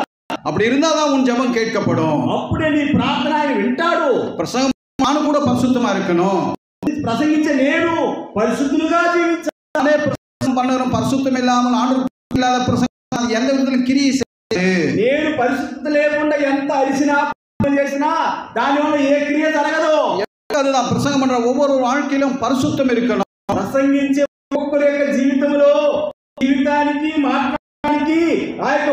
A: அப்படி இருந்தாதான் உன் ஜெபம் கேட்கப்படும்.
B: అప్పుడే నీ ప్రార్థన ఆయన వింటాడు.
A: பிரசங்கம் நானும் கூட பரிசுத்தமா இருக்கணும்.
B: ప్రసంగించే నేను పరిశుద్ధులుగా జీవించాలి.
A: பிரசங்கம் பண்ணுறோம் பரிசுத்தம் இல்லாமல் ஆண்டவர் இல்லாத பிரசங்கம் எந்த விதத்திலும் கிரியை செய்யாது.
B: నేను పరిశుద్ధత లేకుండా ఎంత అరిసినా చేసినా దానివల్ల ఏ క్రియ జరగదు.
A: அதுதான் பிரசங்கம் பண்ற ஒவ்வொரு வாழ்க்கையிலும் பரிசுத்தம் இருக்கணும்.
B: ప్రసంగించే ఒక్కొక్కరి యొక్క జీవితానికి మాట్లాడడానికి ఆ యొక్క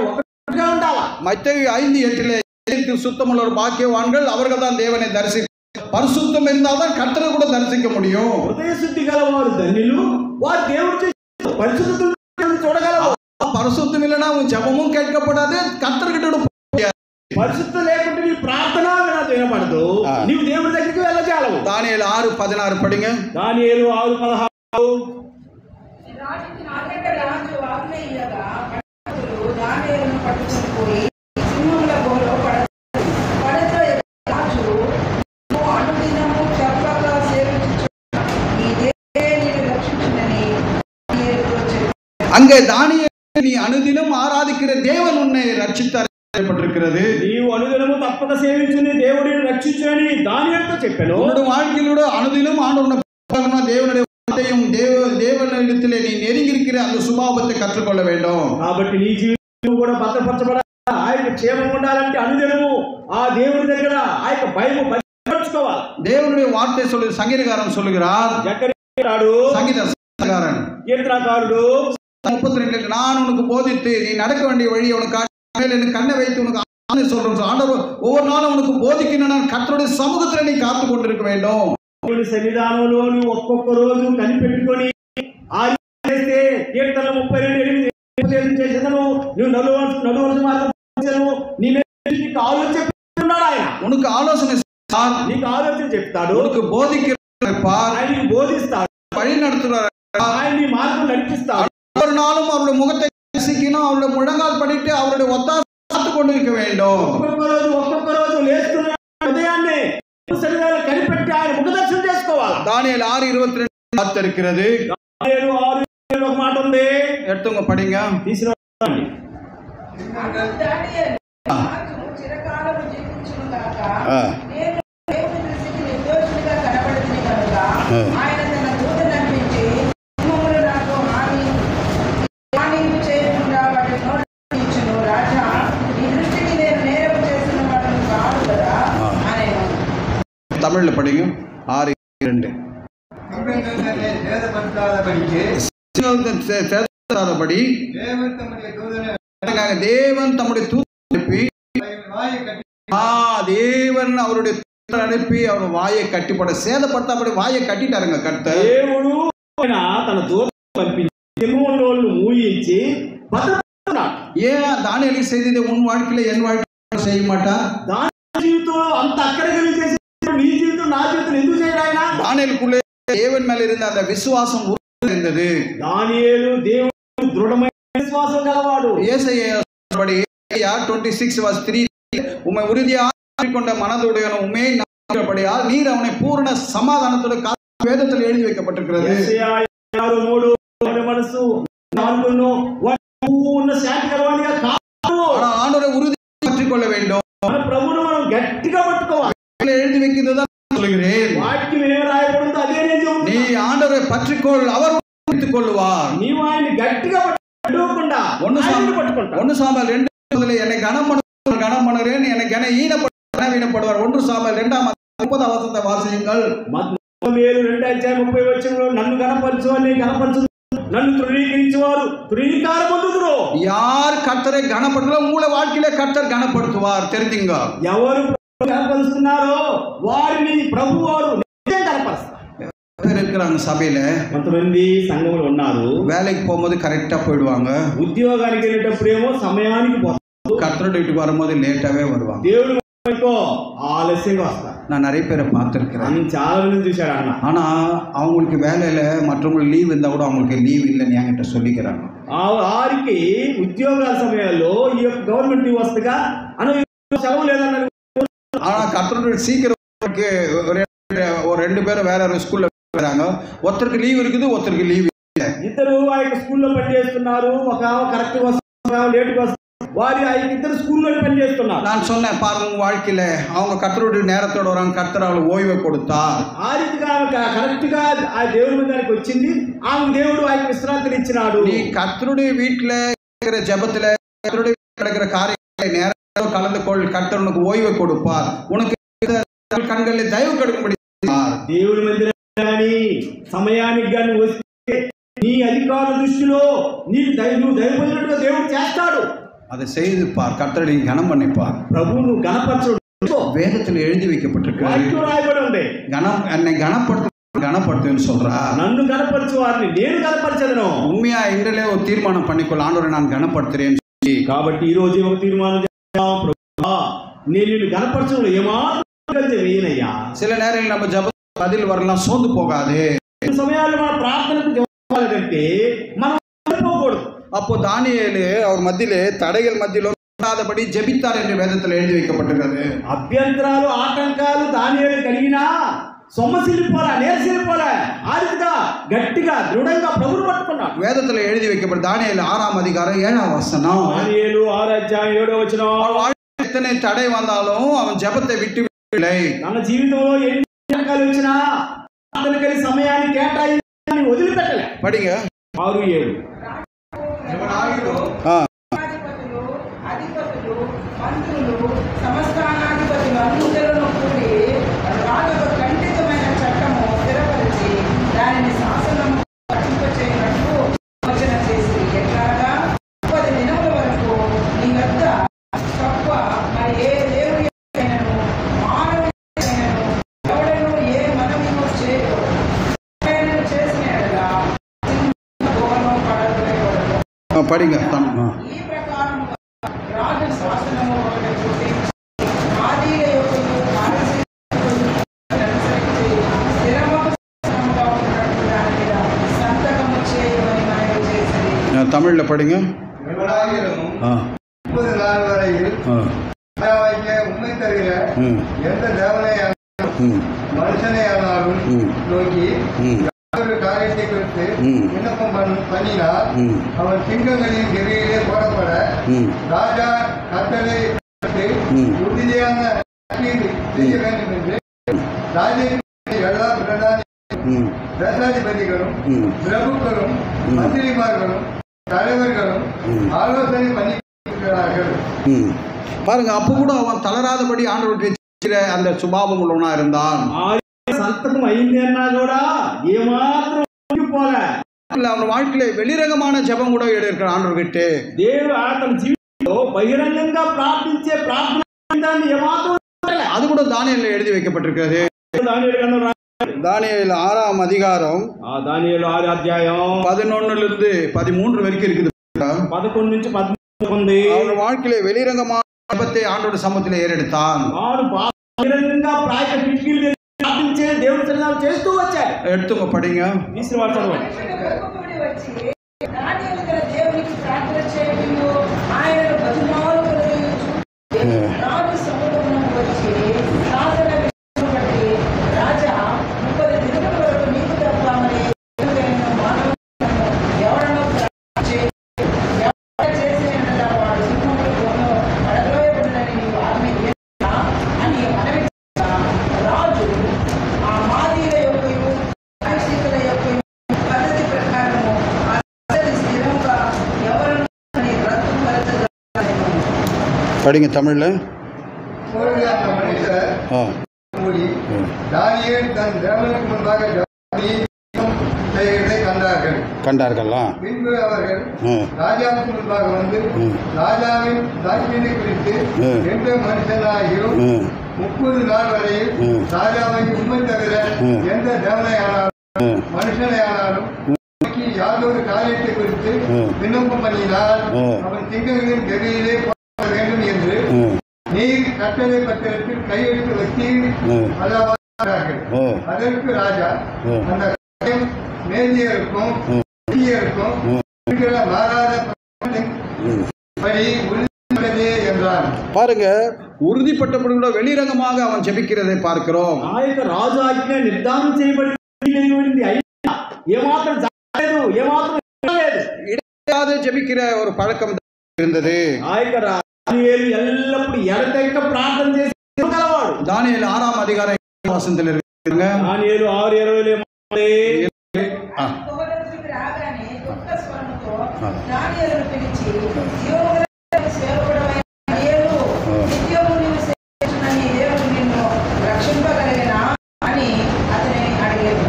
B: ఒకటిగా ఉండాలి.
A: மத்தேயு 5:8 சுத்தமுள்ள ஒரு பாக்கியவான்கள் அவர்கள் தான் தேவனை தரிசிக்க. பரிசுத்தம் இருந்தால்தான் கர்த்தரை கூட தரிசிக்க முடியும்.
B: హృదయ శుద్ధి గల వారు ధన్యులు, వారు దేవుడు పరిశుద్ధతను చూడగలరు.
A: பரிசுத்தம் இல்லைன்னா உன் ஜெபமும் கேட்கப்படாது, கர்த்தர்கிட்ட முடியாது.
B: పరిశుద్ధ లేకుంటే నీ ప్రార్థన వినపడదు, నీవు దేవుడి దగ్గరికి వెళ్ళజాలవు.
A: தானியேல் 6:16 படிங்க.
B: దానియేలు 6:16
D: రాజు ఆజ్ఞయ్యగా దానియేలును పట్టుకొని పోయి సింహముల బోలో పడతో రాజు అనుదినము చెప్పక సేవించు ఈ దేవుడే నిన్ను రక్షించునని
A: அங்கே தானியேல் நீ அனுதினம் ஆராதிக்கிற தேவன் உன்னை ரட்சித்தார் చెప్పబడిருக்கிறது.
B: నీవు అనుదినము తప్పక సేవించుని దేవుడిని రక్షించుని దానియేలుతో చెప్పాను.
A: உன்னுடைய வாழ்க்கையிலோட அனுதினம் ஆண்டவருடைய தேவனுடைய வார்த்தையும் தேவனிடத்திலே நீ நெருங்கி இருக்கிற அந்த சுபாவத்தை கற்றுக்கொள்ள வேண்டும்.
B: కాబట్టి నీ జీవితం కూడా భద్రపరచబడాలి. ఆయన క్షేమం ఉండాలంటే అనుదినము ఆ దేవుడి దగ్గర ఆ యొక్క భయము భద్రపరచుకోవాలి.
A: தேவனுடைய வார்த்தை சொல்லுது. சங்கீதக்காரன் சொல்லுகிறார். சங்கீதக்காரன்
B: கீர்த்தனக்காரரு
A: 32 நான் உனக்கு போதித்து நீ நடக்க வேண்டிய வழி உனக்கு கண்ணை வைத்து உனக்கு சொல்றேன். ஆண்டவர் ஒவ்வொரு நாளும் உனக்கு போதிக்கணும். கர்த்தருடைய சமூகத்தில் நீ காத்து கொண்டிருக்க வேண்டும்.
B: సన్నిధానంలో నువ్వు ఒక్కొక్క రోజు కనిపెట్టుకొని ఆరిస్తే కీర్తన 32:8 చేసేదను నువ్వు నలువరుస మార్గం నీ నీకు ఆలోచన చెప్తున్నాడు. ఆయన
A: உனக்கு ஆலோசனை
B: నీకు ఆలోచన చెప్తాడు.
A: உனக்கு போதிக்கிறார்.
B: ఆయన బోధిస్తాడు.
A: வழி நடத்துகிறார்.
B: ఆయన నీ మార్గం నడిపిస్తాడు.
A: ஒவ்வொரு நாளும் அவருடைய முகத்தை ரசிக்கணும். அவருடைய முழங்கால் படிட்டு அவருடைய ஒத்தாசை காத்து கொண்டிருக்க வேண்டும்.
B: ఒక్కొక్క రోజు లేస్తున్న ఉదయాన్నే కనిపెట్టి ఆయన ముఖదర్శనం చేసుకోవాలి.
A: தானியேல் 6:22 வார்த்தை இருக்கிறது.
B: దానియేలు 6:22 ఒక మాట ఉంది.
A: எடுத்துங்க படிங்க.
B: తీసుకురండి.
D: చిరకాలము జీవించును గాక. నేను దేవుని దృష్టికి నిర్దోషిగా కనబడుతుంది కనుక ఆయన తన దూతను పంపించి సింహములు నాకు హాని చేయకుండా వాటి నోటి ఇచ్చును. రాజా ఈ దృష్టికి నేను నేరం చేసిన వాటిని కాదు కదా అనేను.
A: தமிழ்ல படிங்க. 6:22 சேதப்படுத்தாதபடி தேவன் தம்முடைய தூதனை தேவன் அவருடைய தூதனை அனுப்பி அவர் வாயை கட்டிப்பட சேதப்படுத்தாதபடி வாயை கட்டிட்டாருங்க கர்த்தர்.
B: దేవుడు తన దూతను పంపించి సింహములను మూయించి భద్రపరుస్తున్నాడు.
A: ஏன் தானியேலுக்கு செய்ததை உன் வாழ்க்கையில என் வாழ்க்கையில செய்ய மாட்டார்?
B: దాని జీవితంలో అంత అక్కడికి చేసి నీ జీవితం నా జీవితం ఎందుకు చేయడు ఆయన?
A: தானியேலுக்குள்ளே தேவன் மேல இருந்த அந்த விசுவாசம் இருந்தது.
B: దానియేలు దేవుడు దృఢమైన విశ్వాసం గలవాడు.
A: ஏசாயா 26:3 உம்மை உறுதியாக கொண்ட மனதுடையவன் உம்மை நம்பினபடியால் நீர் அவனை பூரண சமாதானத்தோடு காத்து வேதத்தில் எழுதி வைக்கப்பட்டிருக்கிறது.
B: ஏசாயா 6:3 మనసు నాలుగును పూర్ణ శాంతి గలవానిగా కాదు.
A: ஆண்டவரை உறுதி பற்றிக் கொள்ள வேண்டும்.
B: మన ప్రభువును మనం గట్టిగా పట్టుకోవాలి.
A: எழுதி வைக்கிறதுதான் சொல்கிறேன்.
B: వాక్యం ఏం రాయబడిందో అదే నేను చెప్తున్నా.
A: நீ ஆண்டவரை பற்றிக்கொள், அவர் பிடித்துக் கொள்வார்.
B: నీవు ఆయన్ని గట్టిగా పట్టుకోకుండా
A: 1 சாமுவேல் 2 என்னை கனம் பண்ணுகிறேன் என்னை கனவீனப்படுவார். 1 சாமுவேல் 2:30 வாசியுங்கள்.
B: మత్తయి 2:30 నన్ను గణపరచు అని గణపరచు నన్ను తృణీకరించేవారు తృణీకారం పొందుదురు.
A: யார் கர்த்தரை கனப்படுத்துறோ உங்கள வாழ்க்கையில கர்த்தர் கனப்படுத்துவார். தெரிஞ்சுங்க.
B: ఎవరు గణపరుస్తున్నారో వారిని ప్రభువారు నిజంగా గణపరుస్తారు.
A: இருக்கிறாங்க சபையில
B: కొంతమంది సంఘంలో ఉన్నారు.
A: வேலைக்கு போகும்போது கரெக்டா போயிடுவாங்க.
B: ఉద్యోగానికి వెళ్ళేటప్పుడేమో సమయానికి పోతారు.
A: கர்த்தருடைய வீட்டுக்கு வரும்போது லேட்டாவே வருவாங்க.
B: దేవుడు ஆலசியமா வஸ்தார்.
A: நான் நிறைய பேரை பார்த்துருக்கிறேன்.
B: చాలా మంది చూశాడు అన్న.
A: ஆனா அவங்களுக்கு வேலையில மற்றவங்களுக்கு லீவ் இருந்தா கூட அவங்களுக்கு லீவ் இல்லைன்னு என்கிட்ட சொல்லிக்கிறாங்க.
B: వారికి ఉద్యోగాల సమయాల్లో ఈ యొక్క గవర్నమెంట్ లీవ్ వస్తగా సెలవు లేదన్నారు.
A: ஆனா கர்த்தருடைய சீக்கிரம் ஒரு 2 பேரும் வேற ஒரு ஸ்கூல்ல வராங்க. ஒருத்தருக்கு லீவ் இருக்குது, ஒருத்தருக்கு லீவ் இல்லை.
B: ఇద్దరు ఆ యొక్క స్కూల్లో పనిచేస్తున్నారు. ఒక కరెక్ట్ వస్తారు, లేట్గా వస్తారు. వారి ఆ ఇద్దరు స్కూల్లో పనిచేస్తున్నారు.
A: நான் சொன்னேன் பாருங்க வாழ்க்கையில அவங்க கர்த்தருடைய நேரத்தோட வராங்க. கர்த்தர் அவளுக்கு ஓய்வை கொடுத்தா
B: ఆ రీతిగా కరెక్ట్ గా ఆ దేవుడి మీదకి వచ్చింది. ఆమె దేవుడు ఆ విశ్రాంతిని ఇచ్చినాడు.
A: நீ கர்த்தருடைய வீட்டுல இருக்கிற ஜெபத்துல கர்த்தருடைய நடக்கிற காரியங்களை நேரத்தோட கலந்து கொள். கர்த்தர் உனக்கு ஓய்வை கொடுப்பார். உனக்கு கண்களில் தயவு கொடுக்கும்படி
B: దేవుడి మందిరం కానీ సమయానికి కానీ వస్తే నీ అధికార దృష్టిలో నువ్వు దైవపడినట్టుగా దేవుడు చేస్తాడు.
A: அதை செய்து பார். கர்த்தரை நீ கனம் பண்ணிப்பார்.
B: ప్రభువును గణపరచు.
A: வேதத்தில் எழுதி வைக்கப்பட்டிருக்கிறது. கனம் என்னை கனப்படுத்துன்னு சொல்றா.
B: నన్ను గణపరచు వారిని నేను గణపరచదను.
A: உண்மையா இன்றலே ஒரு தீர்மானம் பண்ணிக்கொள்ள ஆண்டவரை நான் கனப்படுத்துறேன்.
B: కాబట్టి ఈ రోజు ఒక తీర్మానం చేద్దాం. ప్రభువా నేను నిన్ను గణపరచను ఏమాత్రం వేయనయ్యా.
A: சில நேரங்களில் நம்ம ஜெப பதில் வரலாம், சோர்ந்து போகாது.
B: సమయాల్లో మన ప్రార్థనకు జవాబులంటే మనం పోకూడదు.
A: அப்போ தானியேலு அவர் மத்தியிலே தடைகள் மத்தியிலோ படி ஜெபித்தார் என்று வேதத்தில் எழுதி வைக்கப்பட்டிருக்கிறது.
B: అభ్యంతరాలు ఆటంకాలు దానియేలు కలిగినా సొమ్మసిల్లి పోలా, నేర్సిల్లి పోలా, ఆరిగా గట్టిగా దృఢంగా ప్రభువును పట్టుకున్నాడు.
A: வேதத்துல எழுதி வைக்கப்பட்ட தானியேல் 6ஆம் அதிகாரம் 7ஆம் வசனம்.
B: దానియేలు 6 అధ్యాయం 7వ వచనం.
A: எத்தனை தடை வந்தாலும் அவன் ஜெபத்தை விட்டு விடவில்லை.
B: తన జీవితంలో ఎన్ని ఆటంకాలు వచ్చినా ప్రార్థనకి సమయాన్ని కేటాయించి వదిలిపెట్టలే.
A: படிங்க.
B: 6:7.
D: అధిపతులు, అధిపతులు, మంత్రులు, సంస్థానాధిపతులు అందరూ కూడి రాజుకు ఖండితమైన చట్టము స్థిరపరిచి దానిని శాసనము పఠింపచేయనట్టు వచన చేసి ఎట్లాగా 10 దినముల వరకు నీ వద్ద తప్ప మరి ఏ దేవుని అయినను మానవుని అయినను ఎవడను ఏ మనవిను చేయకూడదు. చేసినట్లుగా దూరం పడకూడదు.
A: படிங்க.
D: ఈ ప్రకారముగా రాజు శాసనము ఒకటి పుట్టించి ఆదిల యొక్కయు పారసీకులను అనుసరించి స్థిరముగా ఉన్నట్టు దాని మీద సంతకము చేయమని మనవి చేసింది.
A: தமிழ்ல படிங்க.
F: 30 நாள் வரையில் உண்மை தவிர எந்த தேவனையானாலும் மனுஷனையானாலும் நோக்கி யாரொரு காரியத்தை குறித்து விண்ணப்பம் பண்ணினால் அவன் சிங்கங்களின் கெவியிலே போடப்பட ராஜா கட்டளை உறுதியான செய்ய வேண்டும் என்று ராஜ்யத்தின் எல்லா பிரதான தேசாதிபதிகளும் பிரபுக்களும் மந்திரிமார்களும் தலைவர்களும் ஆலோசனை பண்ணிக்கிறார்கள்.
A: பாருங்க, அப்ப கூட அவன் தளராதபடி ஆண்டவருடைய அந்த சுபாவம் உள்ளவனா இருந்தான்.
B: సంతకం అయింది అన్నా కూడా ఏమాత్రం పోలే.
A: அவன் வாழ்க்கையில வெளிரகமான ஜெபம் கூட எடுக்கிறான் ஆண்டவர்கிட்ட.
B: దేవుడు అతని జీవితంలో బహిరంగంగా ప్రార్థించే ప్రార్థన ఏమాత్రం
A: அது கூட தானியேல்ல எழுதி வைக்கப்பட்டிருக்கிறது. தானியேல் 6ஆம் அதிகாரம்
B: దానియేలు 6 అధ్యాయం
A: 11 இருந்து 13 வரைக்கும் இருக்குது.
B: 11 నుంచి 13 ఉంది.
A: அவன் வாழ்க்கையில வெளிரங்கமான ஜெபத்தை ஆண்டவருடைய சமூகத்தில் ஏறெடுத்தான்.
B: వాడు బహిరంగంగా ప్రార్థన కిటికీలు ప్రార్థించే దేవుడి సన్నిధానం చేస్తూ వచ్చాడు.
A: எடுத்துங்க, படிங்க.
D: మనుషులు గుంపుకూడి వచ్చి దానియేలు గల దేవునికి ప్రార్థన చేయటము ఆయనను బతిమాలుకొనుచు రాజు సముఖమునకు వచ్చి శాసన విషయము బట్టి రాజా 30 దినముల వరకు నీకు తప్ప మరి మానవులను ఎవడనో చేసిన వాడు సింహములో పడద్రోయబడినని నీవు ఆజ్ఞ చేసినా అని మనవి రాజు ఆ మాదీల యొక్కయు ఐశ్వర్యుల యొక్కయు పద్ధతి ప్రకారము ఆ స్థిరముగా ఎవరు రద్దు పరచగలరు.
A: படிங்க தமிழ்ல.
F: அந்த மனுஷர் கூடி தானியேல் தன் தேவனுக்கு முன்பாக செய்கிறதை
A: கண்டார்களா?
F: பின்பு அவர்கள் ராஜாவுக்கு முன்பாக வந்து ராஜாவின் தாட்சியத்தை குறித்து எந்த மனுஷனாகியும் 30 நாள் வரையில் ராஜாவை உண்மை தவிர எந்த தேவனையானாலும் மனுஷனையானாலும் யாதொரு காரியத்தை குறித்து விண்ணப்பம் பண்ணினால் அவன் சிங்கங்களின் கெவியிலே போட வேண்டும் என்று நீர் கட்டளை பத்திரத்தில் கையெழுத்து வச்சு அதாவது அதற்கு ராஜா அந்த மேதியருக்கும் மாறாத என்றான்.
A: பாருங்க, உறுதிப்பட்டபடி கூட வெளிரங்கமாக அவன் ஜெபிக்கிறதை பார்க்கிறோம்.
B: రాజు ఆజ్ఞ నిర్ధారణ చేయబడింది. ఏమాత్రం జరగలేదు, ఏమాత్రం
A: இடையாத ஜெபிக்கிற ஒரு பழக்கம் இருந்தது.
B: దానియేలు ఎల్లప్పుడూ ఎడతెగక ప్రార్థన చేసేవాడు.
A: தானியேல் 6ஆம் அதிகாரம் வசனத்தில் இருக்குங்க.
B: దానియేలు 6:20
D: రాగానే గొప్ప స్వరముతో దానియేలును పిలిచి జీవముగల సేవకుడవైన దానియేలు, నిత్యము నీవు సేవించిన నీ దేవుడు నిన్ను రక్షింపగలిగినా అని అతని అడిగాడు.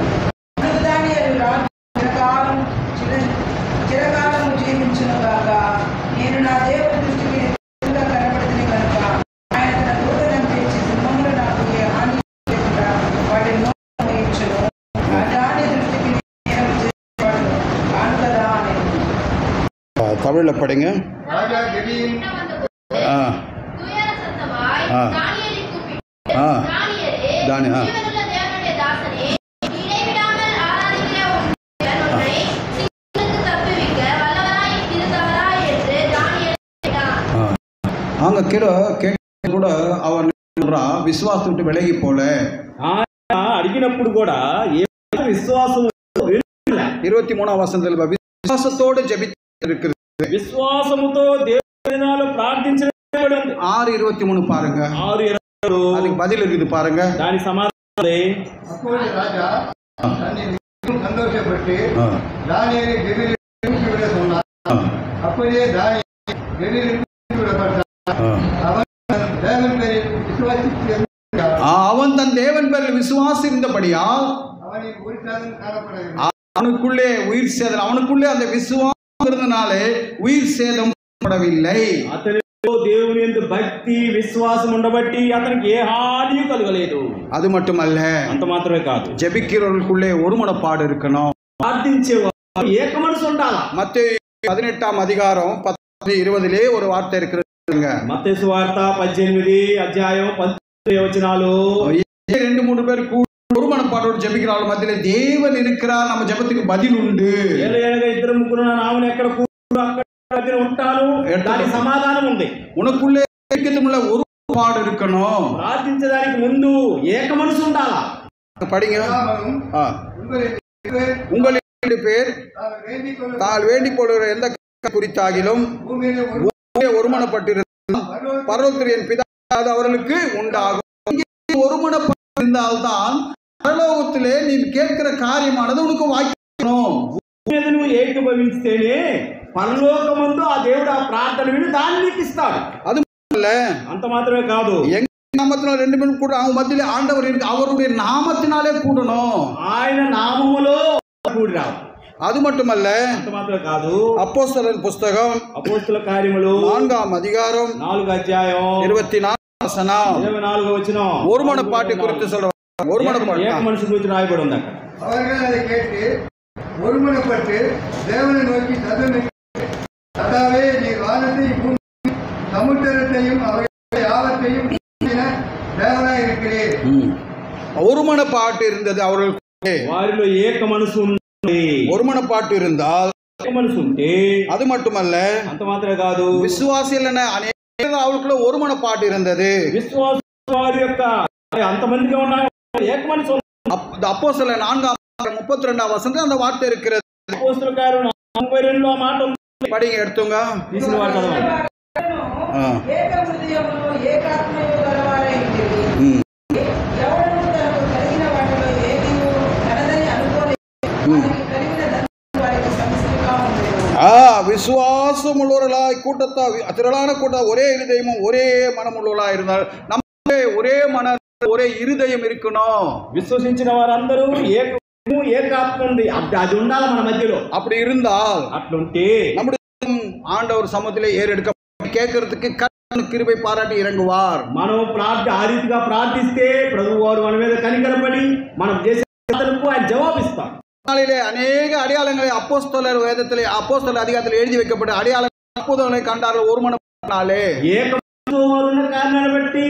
D: అందుకు దానియేలు రాజు చిరకాలము జీవించును గాక, నేను నా దేవుడి దృష్టికి కనబడితే కనుక ఆయన తన దూతను తెచ్చి సింహములు నాకు ఏ హాని చేయకుండా వాటిని మోయించును. దాని దృష్టికి
A: தமிழ்ல படிங்க.
F: ராஜா கெவியின்
A: அங்க கூட அவன் விசுவாசத்தை விட்டு விலகி போல
B: అడిగినప్పుడు కూడా ఏ విశ్వాసం
A: 23వ వచనத்தில் విశ్వాసத்தோடு ஜெபித்திருக்கிறது.
B: విశ్వాసముతో దేవుని ప్రార్థించడం
A: 6:23 பாருங்க.
B: 6:22
A: அதுக்கு பதில் இருக்குது பாருங்க.
B: దాని సమాధానం
F: அப்பொழுது ராஜா தன்னை மிகவும் சந்தோஷப்பட்டு தானியேலை கெபிலில் தூக்கி விட சொன்னார். அப்படியே தானியேல் கெபிலில் தூக்கி விடப்பட்டார். அவன் தன் தேவன் பேரில் விசுவாசித்திருந்தார்.
A: அவன் தன் தேவன் பேரில் விசுவாசித்தபடியால்
F: அவனின் ஒரு சாதம் காணப்படவில்லை.
A: அவனுக்குள்ளே உயிர் சேதம், அவனுக்குள்ளே அந்த விசுவாசம் இருந்தனாலே உயிர் சேதம் படவில்லை.
B: అతనిలో దేవుని యందు భక్తి విశ్వాసం ఉండబట్టి అతనికి ఏ హాని కలగలేదు.
A: அது மட்டுமல்ல,
B: అంత మాత్రమే కాదు,
A: ஜெபிக்கிறவர்களுக்குள்ளே ஒரு மனப்பாடு இருக்கணும்.
B: ప్రార్థించేవారు ఏక మనసు ఉండాలి.
A: மத்தேயு 18వ அதிகாரம் 10-20 ஒரு வார்த்தை இருக்குங்க.
B: మత్తయి సువార్త 18 అధ్యాయం 10 వచనాలు
A: 2-3 பேர் ஒரு மனப்பாடோடு ஜெபிக்கிறார்கள் மத்தியிலே தேவன் இருக்கிறார், நம்ம ஜெபத்துக்கு பதில் உண்டு.
B: ఏలయనగా ఇద్దరు ముగ్గురు నా నామమున ఎక్కడ కూర్చుంటారో అక్కడ ఉంటాను, దానికి సమాధానం ఉంది.
A: உனக்குள்ளே ஐக்கியத்துள்ள ஒரு மனப்பாடு இருக்கணும்.
B: ప్రార్థించడానికి ముందు ఏక మనసు ఉండాలా.
A: படிங்க.
F: உங்களில்
A: உங்களில் பேர் தாங்கள் வேண்டிக் கொள்கிற எந்த குறித்தாகிலும் ஒருமனப்பட்டிருந்தால் பரலோகத்தில் என் பிதா அவர்களுக்கு உண்டாகும். ஒருமனப்பட்டு இருந்தால்தான் பரலோகத்திலே நீ கேட்கிற காரியமானது உனக்கு வாய்க்கணும்.
B: నువ్వు ఏకీభవిస్తేనే పరలోకమందు ఆ దేవుడు ఆ ప్రార్థన విని దాన్ని నీకు ఇస్తాడు.
A: அது இல்ல,
B: అంత మాత్రమే కాదు,
A: எங்க நாமத்தினால் 2 பேரும் கூட அவங்க மத்தியிலே ஆண்டவர் இருக்கு, அவருடைய நாமத்தினாலே கூடணும்.
B: ఆయన నామములో కూడి రావు.
A: அது மட்டுமல்ல,
B: అంత మాత్రమే కాదు,
A: அப்போஸ்தலர் புஸ்தகம்
B: అపోస్తల కార్యములు
A: 4వ அதிகாரம்
B: 4వ అధ్యాయం
A: 24వ வசனம்
B: 24వ వచనం
A: ஒரு மனப்பாட்டை குறித்து சொல்றாங்க. ஒரு மனப்பாட்டு
B: ఏక మనసు గురించి రాయబడి ఉంది అక్కడ.
F: அவர்கள் அதை கேட்டு ஒருமனப்பட்டு தேவனை நோக்கி சத்தமிட்டு, கர்த்தாவே, நீர் வானத்தையும் பூமியையும் சமுத்திரத்தையும் அவைகளை யாவற்றையும் உண்டாக்கின தேவனாய் இருக்கிறீர்.
A: ஒரு மனப்பாட்டு இருந்தது அவர்களுக்கு.
B: వారిలో ఏక మనసు ఉంది.
A: ஒரு மனப்பாட்டு இருந்தால்
B: ఏక మనసు ఉంటే
A: அது மட்டுமல்ல,
B: అంత మాత్రమే కాదు,
A: விசுவாசிகள் அநேக அவர்களுக்குள்ள ஒரு மனப்பாட்டு இருந்தது.
B: విశ్వాస వారి యొక్క అంతమందిగా ఉన్న ఏక మనసు ఉంది.
A: அப்போஸ்தலர் 4వ 32వ வசனத்தில் அந்த வார்த்தை இருக்கிறது.
B: అపోస్తల కార్యం 42లో ఆ మాట ఉంది.
A: படிங்க, எடுத்துங்க.
B: తీసిన వారు చదవండి.
D: ఏక హృదయమును ఏకాత్మయు గలవారై ఉండిరి. ఎవడును తనకు కలిగిన వాటిలో ఏదియు తనదని అనుకోలేదు. వారికి కలిగిన ధనము వారికి సమృద్ధిగా ఉండెను.
A: விசுவாசம் உள்ளவர்களாய் கூட்டத்தால் திரளான கூட்டம் ஒரே இருதயமும் ஒரே மனம் உள்ளவர்களாய் இருந்தால் நமக்கு ஒரே மன ஒரே இருதயம் இருக்கணும்.
B: విశ్వసించిన వారందరూ ఏకాత్మ ఉంది, అది ఉండాలి మన మధ్యలో.
A: அப்படி இருந்தால்
B: అట్లుంటే
A: நம்முடைய ஆண்டவர் சமூகத்திலே ஏறெடுக்க கேட்கறதுக்கு கிருபை பாராட்டி இறங்குவார்.
B: మనం ఆ రీతిగా ప్రార్థిస్తే ప్రభువు వారు మన మీద కనికరపడి మనం చేసే ప్రార్థనలకు ఆయన జవాబిస్తారు.
A: நாளிலே அநேக அடையாளங்களை அப்போஸ்தலர் வேதத்திலே அப்போஸ்தலர் அதிகாரத்தில் எழுதி வைக்கப்பட்ட அடையாள அற்புதங்களை கண்டார்கள் ஒரு மனப்பாட்டினாலே.
B: ఏకమనసుతో వారు ఉన్న కారణాన్ని బట్టి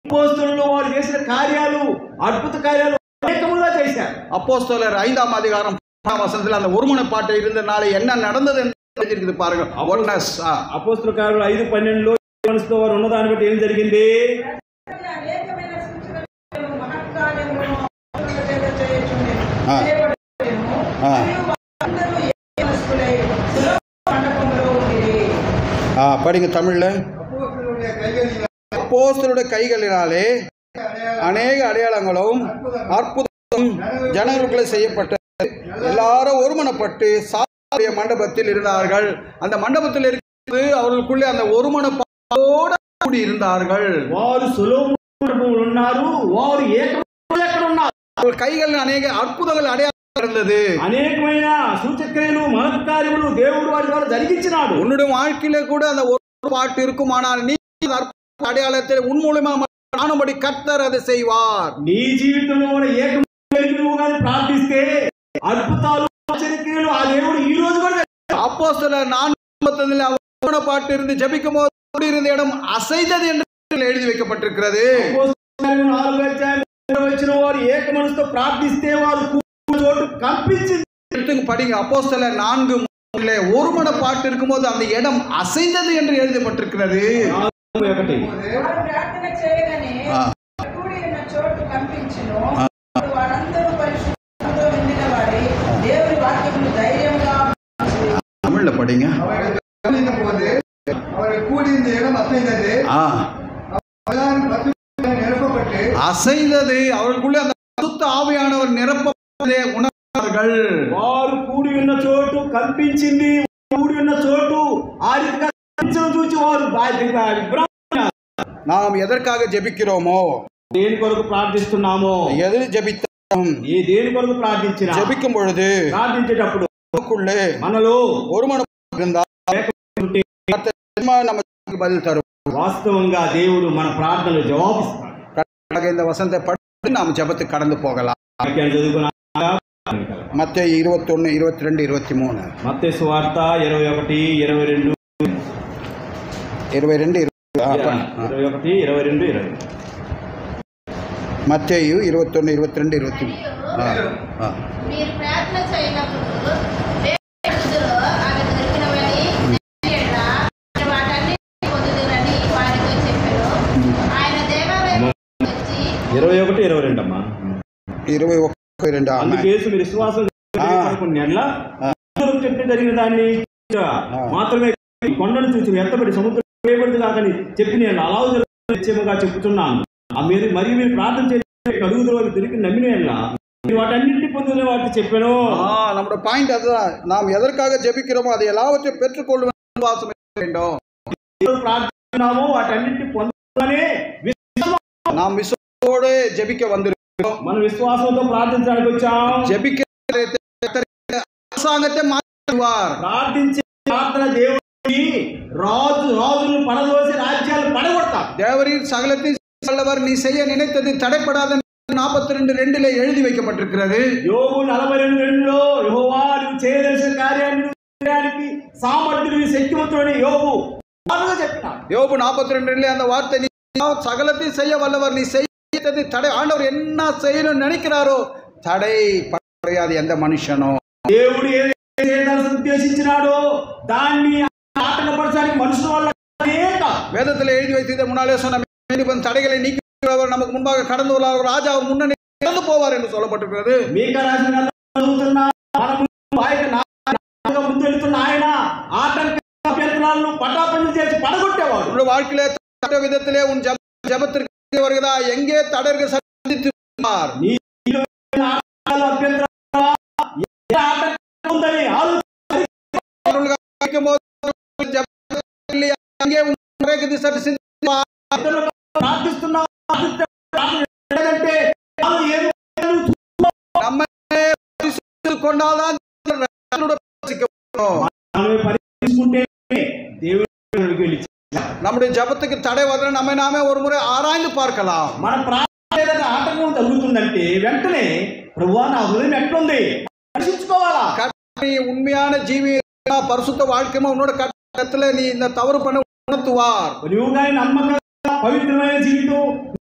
B: అపోస్తలులు వారు చేసిన కార్యాలు, అద్భుత కార్యాలు అనేకముగా చేశారు.
A: அப்போஸ்தலர் 5వ அதிகாரம் 10వ வசனத்தில் அந்த ஒரு மனப்பாட்டை இருந்தனாலே என்ன நடந்தது என்று எழுதியிருக்குது பாருங்க.
B: అపోస్తల కార్యాలు 5:12లో మనసుతో వారు ఉన్న దాన్ని బట్టి ఏం జరిగింది?
D: అనేకమైన సూచనలు మహత్కార్యములను అపోస్తలుల చేత చేయుచుండెను. అందరూ ఏక మనస్కులై సులభ మండపంలో ఉండిరి.
A: படிங்க தமிழ்ல. அப்போஸ்தலருடைய கைகளினாலே அநேக அடையாளங்களும் அற்புதம் ஜனங்களுக்குள்ளே செய்யப்பட்டது. எல்லாரும் ஒருமனப்பட்டு சாரிய மண்டபத்தில் இருந்தார்கள். அந்த மண்டபத்தில் இருக்கிறது அவர்களுக்குள்ளே அந்த ஒருமனப்பாட்டோடு கூடி இருந்தார்கள்.
B: వారు సులభ మండపంలో ఉన్నారు, వారు ఏకమనసులో ఎక్కడ ఉన్నారు?
A: அவர்கள் கைகளில் அநேக அற்புதங்கள் அடையாளம் இருந்தது.
B: అనేకమైన సూచక్రియలు మహత్కార్యములు దేవుడు వారి ద్వారా జరిగించినాడు.
A: உன்னுடைய வாழ்க்கையிலே கூட அந்த ஒரு பாட்டு இருக்குமானால் நீ அடையாளத்தை உன் மூலமா காணும்படி கர்த்தர் அதை செய்வார்.
B: నీ జీవితంలో కూడా ఏకమనసుగా ప్రార్థిస్తే అద్భుతాలు ఆశ్చర్యక్రియలు ఆ దేవుడు ఈ రోజు కూడా
A: அப்போஸ்தலர் 4:9 பாட்டு இருந்து ஜெபிக்கும் போது இருந்த இடம் அசைந்தது என்று எழுதி வைக்கப்பட்டிருக்கிறது.
B: వారు ఏక మనసుతో ప్రార్థిస్తే వారు చోటు కంపించింది.
A: படிங்க. அப்போஸ்தலர் 4:3 ஒரு மனப்பாட்டு இருக்கும்போது அந்த இடம் அசைந்தது என்று எழுதப்பட்டிருக்கிறது.
D: వారు ప్రార్థన చేయగానే కూడి ఉన్న చోటు కంపించును.
A: படிங்க.
F: அவர்கள் கவனித்த போது அவர்கள் கூடியிருந்த இடம் அசைந்தது. நிரப்பப்பட்டு
A: அசைந்தது. அவர்களுக்குள்ளே அந்த பரிசுத்த ஆவியானவர் நிரப்பப்பட்டதை உணர்ந்தார்கள்.
B: వారు కూడి ఉన్న చోటు కనిపించింది. కూడి ఉన్న చోటు ఆ రీతిగా చూచి వారు
A: நாம் எதற்காக ஜெபிக்கிறோமோ,
B: దేని కొరకు ప్రార్థిస్తున్నామో,
A: எதில் ஜெபித்தோம்,
B: దేని కొరకు ప్రార్థించినా,
A: ஜெபிக்கும் பொழுது
B: ప్రార్థించేటప్పుడు మనలో
A: ஒரு மனம் இருந்தால் நமக்கு பதில் தரும்.
B: వాస్తవంగా దేవుడు మన ప్రార్థనలు జవాబిస్తాడు.
A: இந்த வசனத்தை படித்து நாம் ஜெபத்துக்கு கடந்து போகலாம். மத்தேயு 21, 22, 23.
B: మత్తయి సువార్త 21, 22,
A: 22,
B: 22.
A: மத்தேயு 21, 22, 23.
E: మీరు ప్రార్థన చేయనప్పుడు ఆమె దొరికినవని వాటన్ని పొందుదురని వారితో చెప్పారు. ఆయన దేవాలయం వచ్చి
B: 21, 22 అమ్మా.
A: 21, 22.
B: అందుకేసు మీరు విశ్వాసం చెప్పి జరిగిన దాన్ని మాత్రమే కొండను చూసి ఎత్తబడి సముద్రం వేయబడి కాకని చెప్పి నేను అలా నిశ్చయముగా చెప్తున్నాను. మరియు మీరు ప్రార్థన చేసి అడుగుదల వారికి తిరిగి నమ్మిన వాటన్నింటి పొందిన వాటి చెప్పాను.
A: நம்முடைய பாயிண்ட் அதுதான். நாம் எதற்காக ஜெபிக்கிறோமோ அதை எல்லாவற்றையும் பெற்றுக்கொள்ளும் விசுவாசம் வேண்டும்.
B: ప్రార్థిస్తున్నామో వాటన్నింటి పొందాలనే
A: நாம் விசுவாசத்தோடு ஜெபிக்க வந்திருக்கிறோம்.
B: మన విశ్వాసంతో ప్రార్థించడానికి వచ్చాం.
A: ஜெபிக்க அரசாங்கத்தை மாற்றுவார்.
B: ప్రార్థించే ప్రార్థన దేవుడికి రాజులు పడదోసి రాజ్యాలు పడగొడతారు.
A: தேவரீர் சகலத்தையும் வல்லவர், நீ செய்ய நினைத்தது தடைப்படாத 42:2 எழுதி வைக்கப்பட்டிருக்கிறது.
B: యోబు 42:2 యెహోవా నువ్వు చేయదలసిన కార్యాన్ని చేయడానికి సామర్థ్యుడివి, శక్తివంతుడని యోబు చెప్పినాడు.
A: யோபு 42:2 அந்த வார்த்தை, நீ சகலத்தையும் செய்ய வல்லவர், நீ செய்யறது தடை. ஆண்டவர் என்ன செய்யணும்னு நினைக்கிறாரோ தடை படையாது எந்த மனுஷனோ.
B: దేవుడు ఏదైనా ఉద్దేశించినాడో దాన్ని ఆటంకపరచడానికి మనుషుల వల్ల
A: வேதத்தில் எழுதி வைத்ததை முன்னாலே சொன்ன தடைகளை நீக்கிறவர் நமக்கு முன்பாக கடந்து வருவார், ராஜா அவர் முன்னணி கடந்து போவார் என்று சொல்லப்பட்டிருக்கிறது.
B: ముందు వెళ్తున్న ఆయన ఆటంక అభ్యంతరాలను పటాపంచలు చేసి పడగొట్టేవాడు.
A: உன் வாழ்க்கையிலே தட விதத்திலே உன் ஜெபத்திற்கு வருகிறதா, எங்கே தடர்கள் சந்தித்து கொண்டால்தான் நம்முடைய ஜபத்துக்கு தடை வர நம்ம நாமே ஒரு முறை ஆராய்ந்து பார்க்கலாம்.
B: మన ప్రార్థన ఆటంకం తగ్గుతుందంటే వెంటనే ప్రభువా నా హృదయం ఎట్లుంది పరిశీలించుకోవాలా.
A: உண்மையான ஜீவி பரிசுத்த வாழ்க்கைமா உன்னோட கட்டத்துல நீ இந்த தவறு பண்ண உணர்த்துவார்.
B: నువ్వు కానీ నమ్మకంగా పవిత్రమైన జీవితం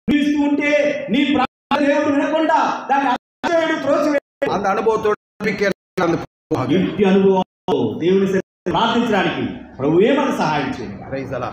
B: జీవిస్తూ ఉంటే నీ ప్రార్థన దేవుడు వినకుండా దాన్ని అసహ్యుడు త్రోసివేస్తాడు.
A: அந்த అనుభవத்தోட
B: అనుభవం దేవుని ప్రార్థించడానికి ప్రభువే మనకు సహాయం చేయాలి.